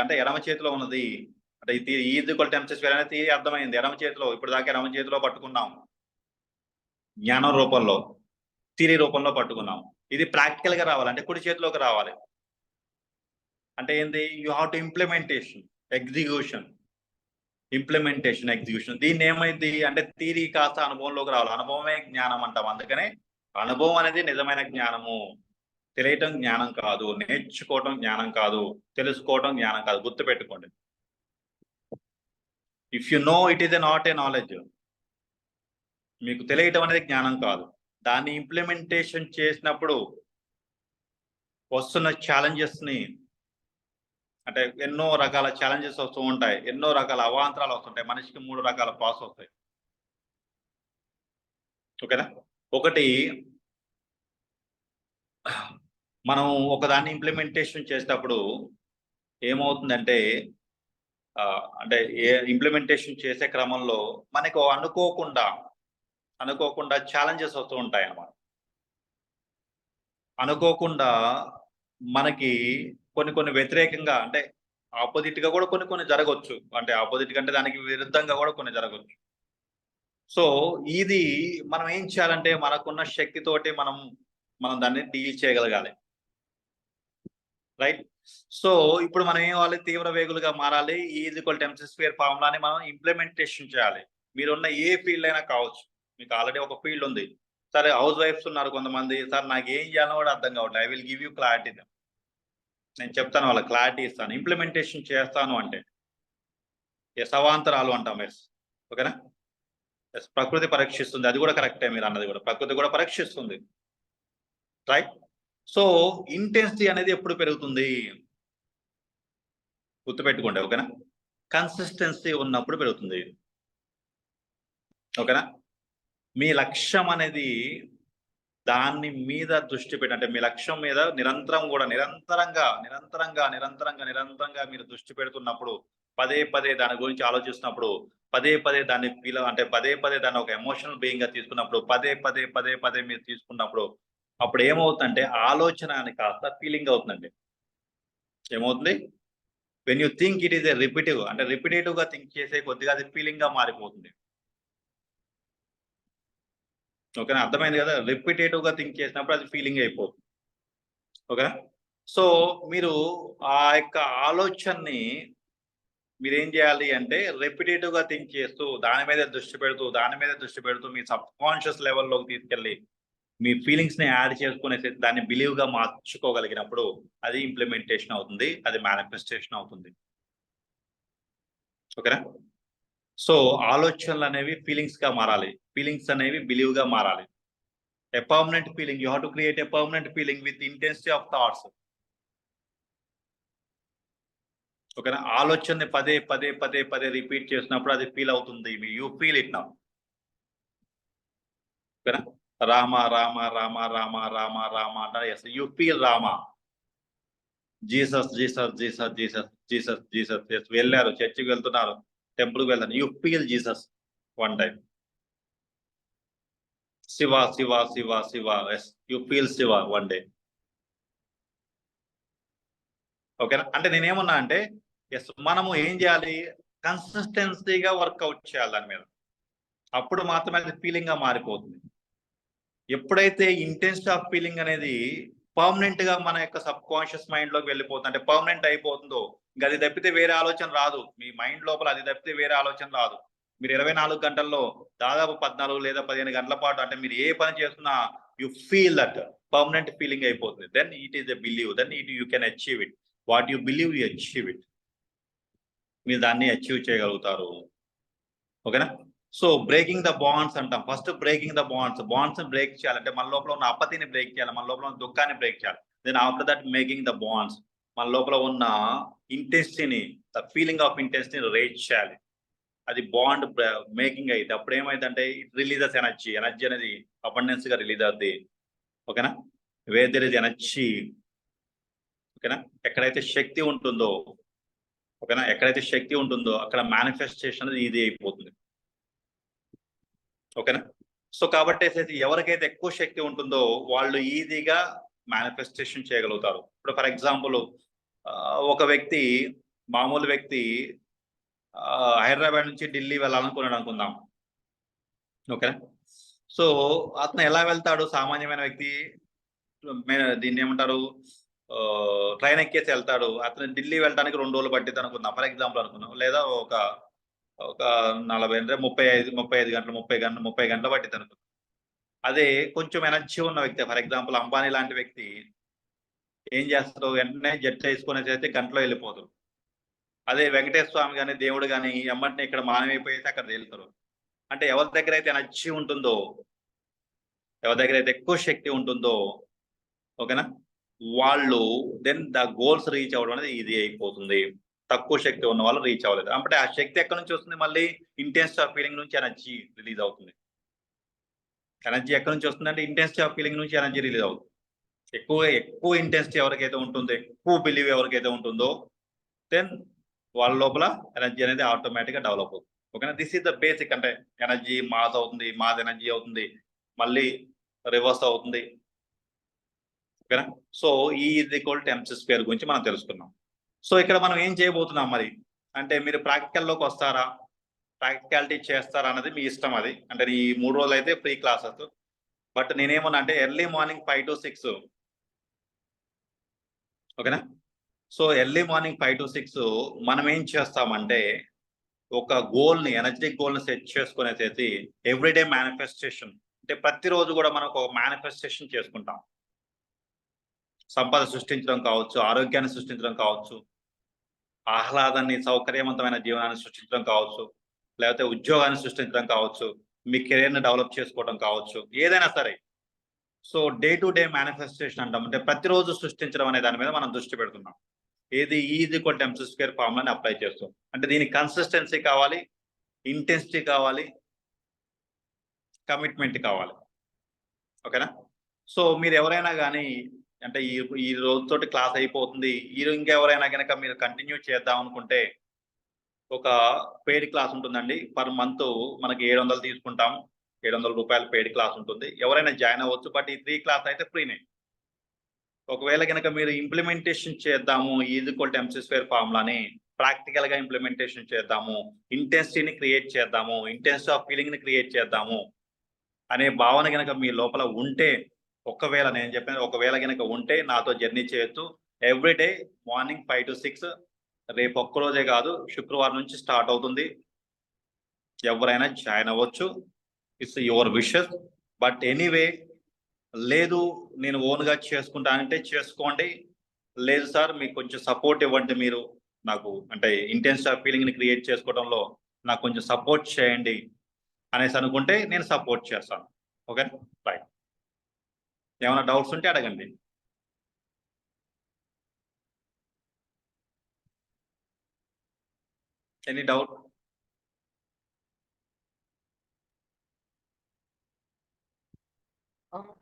అంటే ఎడమ చేతిలో ఉన్నది అంటే ఈ థియరీ ఈక్వల్ ఎంసీ స్క్వేర్ అనే థియరీ అర్థమైంది. ఎడమ చేతిలో, ఇప్పుడు దాకా ఎడమ చేతిలో పట్టుకున్నాం, జ్ఞానం రూపంలో, థియరీ రూపంలో పట్టుకున్నాం. ఇది ప్రాక్టికల్ గా రావాలి, అంటే కుడి చేతిలోకి రావాలి. అంటే ఏంది, you have to implementation, execution, implementation, execution. దీన్ని ఏమైంది అంటే థియరీ కాస్త అనుభవంలోకి రావాలి. అనుభవమే జ్ఞానం అంటాం. అందుకనే అనుభవం అనేది నిజమైన జ్ఞానము. తెలియటం జ్ఞానం కాదు, నేర్చుకోవటం జ్ఞానం కాదు, తెలుసుకోవటం జ్ఞానం కాదు. గుర్తుపెట్టుకోండి. If you know it is not a knowledge. మీకు తెలియటం అనేది జ్ఞానం కాదు. దాన్ని ఇంప్లిమెంటేషన్ చేసినప్పుడు వస్తున్న ఛాలెంజెస్ ని, అంటే ఎన్నో రకాల ఛాలెంజెస్ వస్తూ ఉంటాయి, ఎన్నో రకాల అవాంతరాలు వస్తుంటాయి. మనిషికి 3 రకాల పాస్ వస్తాయి. ఓకేనా, ఒకటి, మనం ఒకదాన్ని ఇంప్లిమెంటేషన్ చేసేటప్పుడు ఏమవుతుందంటే అంటే ఇంప్లిమెంటేషన్ చేసే క్రమంలో మనకు అనుకోకుండా ఛాలెంజెస్ వస్తూ ఉంటాయి అన్నమాట. అనుకోకుండా మనకి కొన్ని వ్యతిరేకంగా, అంటే ఆపోజిట్ గా కూడా కొన్ని జరగవచ్చు. అంటే ఆపోజిట్ కంటే దానికి విరుద్ధంగా కూడా కొన్ని జరగవచ్చు. సో ఇది మనం ఏం చేయాలంటే మనకున్న శక్తితోటి మనం దాన్ని డీల్ చేయగలగాలి. రైట్. సో ఇప్పుడు మనం ఏం అవ్వాలి, తీవ్ర వేగులుగా మారాలి. E=mc² ఫార్ములాని మనం ఇంప్లిమెంటేషన్ చేయాలి. మీరున్న ఏ ఫీల్డ్ అయినా కావచ్చు. మీకు ఆల్రెడీ ఒక ఫీల్డ్ ఉంది. సరే, హౌస్ వైఫ్స్ ఉన్నారు కొంతమంది. సార్ నాకు ఏం చేయాలో కూడా అర్థం కావట్లేదు. I will give you clarity. నేను చెప్తాను, వాళ్ళకి క్లారిటీ ఇస్తాను. ఇంప్లిమెంటేషన్ చేస్తాను అంటే ఎస్, అవాంతరాలు అంటాం. ఎస్, ఓకేనా, ఎస్, ప్రకృతి పరీక్షిస్తుంది. అది కూడా కరెక్టే, మీరు అన్నది కూడా. ప్రకృతి కూడా పరీక్షిస్తుంది, రైట్. సో ఇంటెన్సిటీ అనేది ఎప్పుడు పెరుగుతుంది గుర్తుపెట్టుకోండి. ఓకేనా, కన్సిస్టెన్సీ ఉన్నప్పుడు పెరుగుతుంది. ఓకేనా, మీ లక్ష్యం అనేది దాని మీద దృష్టి పెట్టి, అంటే మీ లక్ష్యం మీద నిరంతరంగా మీరు దృష్టి పెడుతున్నప్పుడు, పదే దాని గురించి ఆలోచిస్తున్నప్పుడు, పదే దాన్ని అంటే పదే దాన్ని ఒక ఎమోషనల్ బీయింగ్ గా తీసుకున్నప్పుడు, పదే మీరు తీసుకున్నప్పుడు, అప్పుడు ఏమవుతుందంటే ఆలోచన అని కాస్త ఫీలింగ్ అవుతుందండి. ఏమవుతుంది, when you think it is a repetitive, అంటే రిపిటేటివ్ గా థింక్ చేసే కొద్దిగా అది ఫీలింగ్ గా మారిపోతుంది. ఓకేనా, అర్థమైంది కదా. రిపిటేటివ్ గా థింక్ చేసినప్పుడు అది ఫీలింగ్ అయిపోతుంది. ఓకేనా, సో మీరు ఆ యొక్క ఆలోచనని మీరేం చేయాలి అంటే రెపిటేటివ్ గా థింక్ చేస్తూ దాని మీద దృష్టి పెడుతూ మీ సబ్ కాన్షియస్ లెవెల్లోకి తీసుకెళ్ళి మీ ఫీలింగ్స్ ని యాడ్ చేసుకునేసి దాన్ని బిలీవ్ గా మార్చుకోగలిగినప్పుడు అది ఇంప్లిమెంటేషన్ అవుతుంది, అది మేనిఫెస్టేషన్ అవుతుంది. ఓకేనా? సో ఆలోచనలు అనేవి ఫీలింగ్స్ గా మారాలి, ఫీలింగ్స్ అనేవి బిలీవ్ గా మారాలి. A permanent feeling, you have to create a permanent feeling with intensity of thoughts. ఓకేనా? ఆలోచనని పదే పదే పదే పదే రిపీట్ చేసినప్పుడు అది ఫీల్ అవుతుంది. You feel it now. ఓకేనా? రామ రామ రామ రామ రామ రామ అంటారు. Yes, you feel Rama. Jesus Jesus Jesus Jesus Jesus Jesus. Yes, వెళ్ళారు, చర్చికి వెళ్తున్నారు, టెంపుల్కి వెళ్తారు, you feel Jesus one time. Shiva Shiva Shiva Shiva. Yes, you feel Shiva one day. ఓకేనా? అంటే నేనేమన్నా అంటే ఎస్, మనము ఏం చేయాలి, కన్సిస్టెన్సీగా వర్కౌట్ చేయాలి దాని మీద. అప్పుడు మాత్రమే అది ఫీలింగ్ గా మారిపోతుంది. ఎప్పుడైతే ఇంటెన్సిటీ ఆఫ్ ఫీలింగ్ అనేది పర్మనెంట్ గా మన యొక్క సబ్ కాన్షియస్ మైండ్ లోకి వెళ్ళిపోతుంది, అంటే పర్మనెంట్ అయిపోతుందో, ఇంకా అది తప్పితే వేరే ఆలోచన రాదు. మీ మైండ్ లోపల అది తప్పితే వేరే ఆలోచన రాదు. మీరు 24 గంటల్లో దాదాపు 14 లేదా 15 గంటల పాటు అంటే మీరు ఏ పని చేస్తున్నా you feel that permanent feeling అయిపోతుంది. Then it is a believe, then it you can achieve it. What you believe you achieve it. మీరు దాన్ని అచీవ్ చేయగలుగుతారు. ఓకేనా? సో బ్రేకింగ్ ద బాండ్స్ అంటాం. First breaking the bonds break చేయాలంటే మన లోపల ఉన్న అపతిని బ్రేక్ చేయాలి, మన లోపల ఉన్న దుఃఖాన్ని బ్రేక్ చేయాలి. Then after that making the bonds, మన లోపల ఉన్న ఇంటెన్సిటీని, ద ఫీలింగ్ ఆఫ్ ఇంటెన్సిటీని రేజ్ చేయాలి. అది బాండ్ మేకింగ్ అయితే అప్పుడు ఏమైందంటే ఇట్ రిలీజెస్ ఎనర్జీ. ఎనర్జీ అనేది అబండెన్స్ గా రిలీజ్ అవుద్ది. ఓకేనా? వేర్ దేర్ ఇస్ ఎనర్జీ, ఓకేనా, ఎక్కడైతే శక్తి ఉంటుందో, ఓకేనా, ఎక్కడైతే శక్తి ఉంటుందో అక్కడ మేనిఫెస్టేషన్ అనేది ఈజీ అయిపోతుంది. ఓకేనా? సో కాబట్టి ఎవరికైతే ఎక్కువ శక్తి ఉంటుందో వాళ్ళు ఈజీగా మేనిఫెస్టేషన్ చేయగలుగుతారు. ఇప్పుడు ఫర్ ఎగ్జాంపుల్ ఒక వ్యక్తి, మామూలు వ్యక్తి హైదరాబాద్ నుంచి ఢిల్లీ వెళ్ళాలనుకున్నాడు అనుకుందాం. ఓకేనా? సో అతను ఎలా వెళ్తాడు, సామాన్యమైన వ్యక్తి దీన్ని ఏమంటారు, ట్రైన్ ఎక్కేసి వెళ్తాడు. అతను ఢిల్లీ వెళ్ళడానికి 2 రోజులు పట్టిద్ది అనుకుందాం, ఫర్ ఎగ్జాంపుల్ అనుకుందాం. లేదా ఒక ఒక 40 అంటే 35 గంటలు 30 గంటలు పట్టిద్ది అనుకుందాం. అదే కొంచెం ఎనర్జీ ఉన్న వ్యక్తి, ఫర్ ఎగ్జాంపుల్ అంబానీ లాంటి వ్యక్తి ఏం చేస్తాడు, వెంటనే జట్ వేసుకునేసి అయితే గంటలో వెళ్ళిపోతారు. అదే వెంకటేశ్వర స్వామి కానీ దేవుడు కానీ ఎమ్మటిని ఇక్కడ మానమైపోయేసి అక్కడ తేలుతారు. అంటే ఎవరి దగ్గర అయితే ఎనర్జీ ఉంటుందో, ఎవరి దగ్గర అయితే ఎక్కువ శక్తి ఉంటుందో, ఓకేనా, వాళ్ళు దెన్ ద గోల్స్ రీచ్ అవ్వడం అనేది ఈజీ అయిపోతుంది. తక్కువ శక్తి ఉన్న వాళ్ళు రీచ్ అవ్వలేదు. అంటే ఆ శక్తి ఎక్కడి నుంచి వస్తుంది, మళ్ళీ ఇంటెన్సిటీ ఆఫ్ ఫీలింగ్ నుంచి ఎనర్జీ రిలీజ్ అవుతుంది. ఎనర్జీ ఎక్కడి నుంచి వస్తుంది అంటే ఇంటెన్సిటీ ఆఫ్ ఫీలింగ్ నుంచి ఎనర్జీ రిలీజ్ అవుతుంది. ఎక్కువ ఇంటెన్సిటీ ఎవరికైతే ఉంటుందో, ఎక్కువ బిలీవ్ ఎవరికైతే ఉంటుందో, దెన్ వాళ్ళ లోపల ఎనర్జీ అనేది ఆటోమేటిక్ గా డెవలప్ అవుతుంది. ఓకేనా? This is the basic. అంటే ఎనర్జీ మాస్ అవుతుంది, మాస్ ఎనర్జీ అవుతుంది, మళ్ళీ రివర్స్ అవుతుంది. ఓకేనా? సో ఈ is equal to MC square గురించి మనం తెలుసుకున్నాం. సో ఇక్కడ మనం ఏం చేయబోతున్నాం మరి అంటే, మీరు ప్రాక్టికల్లోకి వస్తారా, ప్రాక్టికాలిటీ చేస్తారా అన్నది మీ ఇష్టం. అది అంటే ఈ 3 రోజులు అయితే ఫ్రీ క్లాసెస్. బట్ నేనేమన్నా అంటే ఎర్లీ మార్నింగ్ 5 to 6, ఓకేనా? సో ఎర్లీ మార్నింగ్ 5 to 6 మనం ఏం చేస్తామంటే ఒక గోల్ని, ఎనర్జెటిక్ గోల్ని సెట్ చేసుకునేసి ఎవ్రీడే మేనిఫెస్టేషన్, అంటే ప్రతిరోజు కూడా మనం ఒక మేనిఫెస్టేషన్ చేసుకుంటాం. సంపద సృష్టించడం కావచ్చు, ఆరోగ్యాన్ని సృష్టించడం కావచ్చు, ఆహ్లాదాన్ని, సౌకర్యవంతమైన జీవనాన్ని సృష్టించడం కావచ్చు, లేకపోతే ఉద్యోగాన్ని సృష్టించడం కావచ్చు, మీ కెరీర్ని డెవలప్ చేసుకోవడం కావచ్చు, ఏదైనా సరే. So day to day manifestation అంటాం. అంటే ప్రతిరోజు సృష్టించడం అనే దాని మీద మనం దృష్టి పెడుతున్నాం. ఏది is equal to MC square ఫార్ములాని అప్లై చేస్తాం. అంటే దీనికి కన్సిస్టెన్సీ కావాలి, ఇంటెన్సిటీ కావాలి, కమిట్మెంట్ కావాలి. ఓకేనా? సో మీరు ఎవరైనా కానీ అంటే ఈ రోజుతోటి క్లాస్ అయిపోతుంది, ఇంకెవరైనా కనుక మీరు కంటిన్యూ చేద్దాం అనుకుంటే ఒక పెయిడ్ క్లాస్ ఉంటుందండి. పర్ మంత్ మనకి 700 తీసుకుంటాము. 700 రూపాయలు పెయిడ్ క్లాస్ ఉంటుంది. ఎవరైనా జాయిన్ అవ్వచ్చు. బట్ ఈ 3 క్లాస్ అయితే ఫ్రీనే. ఒకవేళ కనుక మీరు ఇంప్లిమెంటేషన్ చేద్దాము is equal to MC square ఫార్ములాని, ప్రాక్టికల్ గా ఇంప్లిమెంటేషన్ చేద్దాము, ఇంటెన్సిటీని క్రియేట్ చేద్దాము, ఇంటెన్సిటీ ఆఫ్ ఫీలింగ్ ని క్రియేట్ చేద్దాము అనే భావన కనుక మీ లోపల ఉంటే, ఒకవేళ నేను చెప్పిన ఒకవేళ కనుక ఉంటే నాతో జర్నీ చేయొచ్చు. Everyday morning 5 to 6. రేపు ఒక్కరోజే కాదు, శుక్రవారం నుంచి స్టార్ట్ అవుతుంది. ఎవరైనా జాయిన్ అవ్వచ్చు. It's your wishes. But anyway, లేదు నేను ఓన్గా చేసుకుంటానంటే చేసుకోండి. లేదు సార్ మీకు కొంచెం సపోర్ట్ ఇవ్వండి మీరు, నాకు అంటే ఇంటెన్స్ ఆఫ్ ఫీలింగ్ ని క్రియేట్ చేసుకోవడంలో నాకు కొంచెం సపోర్ట్ చేయండి అనేసి అనుకుంటే నేను సపోర్ట్ చేస్తాను. Okay, right. ఏమైనా డౌట్స్ ఉంటే అడగండి. Any doubt?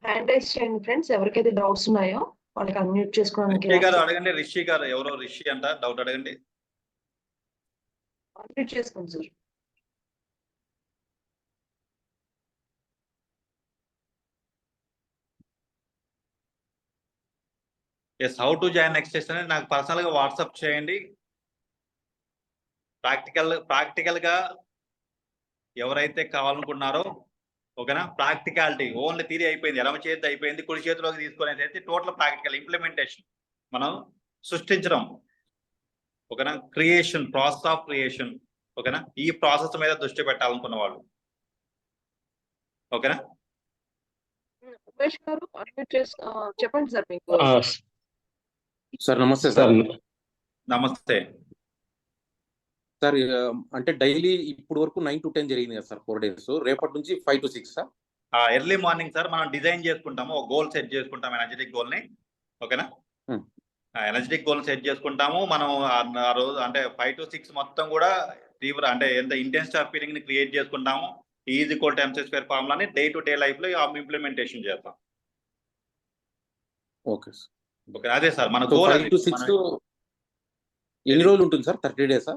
హ్యాండ్ రైస్ చేయండి ఫ్రెండ్స్, ఎవరికైతే డౌట్స్ ఉన్నాయో వాళ్ళకి అన్మ్యూట్ చేసుకోవడానికి రిషి గారు అడగండి. రిషి గారు ఎవరో రిషి అంట, డౌట్ అడగండి. అన్మ్యూట్ చేసుకోండి sir. Yes, how to join next session అనేది నాకు పర్సనల్ గా వాట్సాప్ చేయండి. ప్రాక్టికల్ గా ఎవరైతే కావాలనుకున్నారో, ఓకేనా, ప్రాక్టికాలిటీ ఓన్లీ థియరీ అయిపోయింది, ఎడమ చేతి అయిపోయింది, కుడి చేతిలోకి తీసుకునేది అయితే టోటల్ ప్రాక్టికల్ ఇంప్లిమెంటేషన్ మనం సృష్టించడం, ఓకేనా, క్రియేషన్, ప్రాసెస్ ఆఫ్ క్రియేషన్, ఓకేనా, ఈ ప్రాసెస్ మీద దృష్టి పెట్టాలనుకున్న వాళ్ళు, ఓకేనా. ఉమేష్ గారు అన్మ్యూట్ చేసి చెప్పండి సార్. మీకు సార్ నమస్తే సార్. నమస్తే సార్ అంటే డైలీ ఇప్పుడు వరకు 9 to 10 జరిగింది కదా సార్ 4 days. రేపటి నుంచి 5 to 6 sir. Early morning sir మనం డిజైన్ చేసుకుంటాము, ఒక గోల్ సెట్ చేసుకుంటాం, ఎనర్జెటిక్ గోల్ ని, ఓకేనా. ఎనర్జెటిక్ గోల్ సెట్ చేసుకుంటాము మనం ఆ రోజు, అంటే 5 to 6 మొత్తం కూడా తీవ్ర అంటే ఎంత ఇంటెన్స్ ఆఫ్ ఫీలింగ్ ని క్రియేట్ చేసుకుంటాము. Is equal to MC square ఫార్ములాని డే టు డే లైఫ్ లో ఇంప్లిమెంటేషన్ చేస్తాం. Okay sir. ఓకే, అదే సార్ మన So గోల్. 5 to 6 ఎన్ని రోజులు ఉంటుంది సార్? 30 days.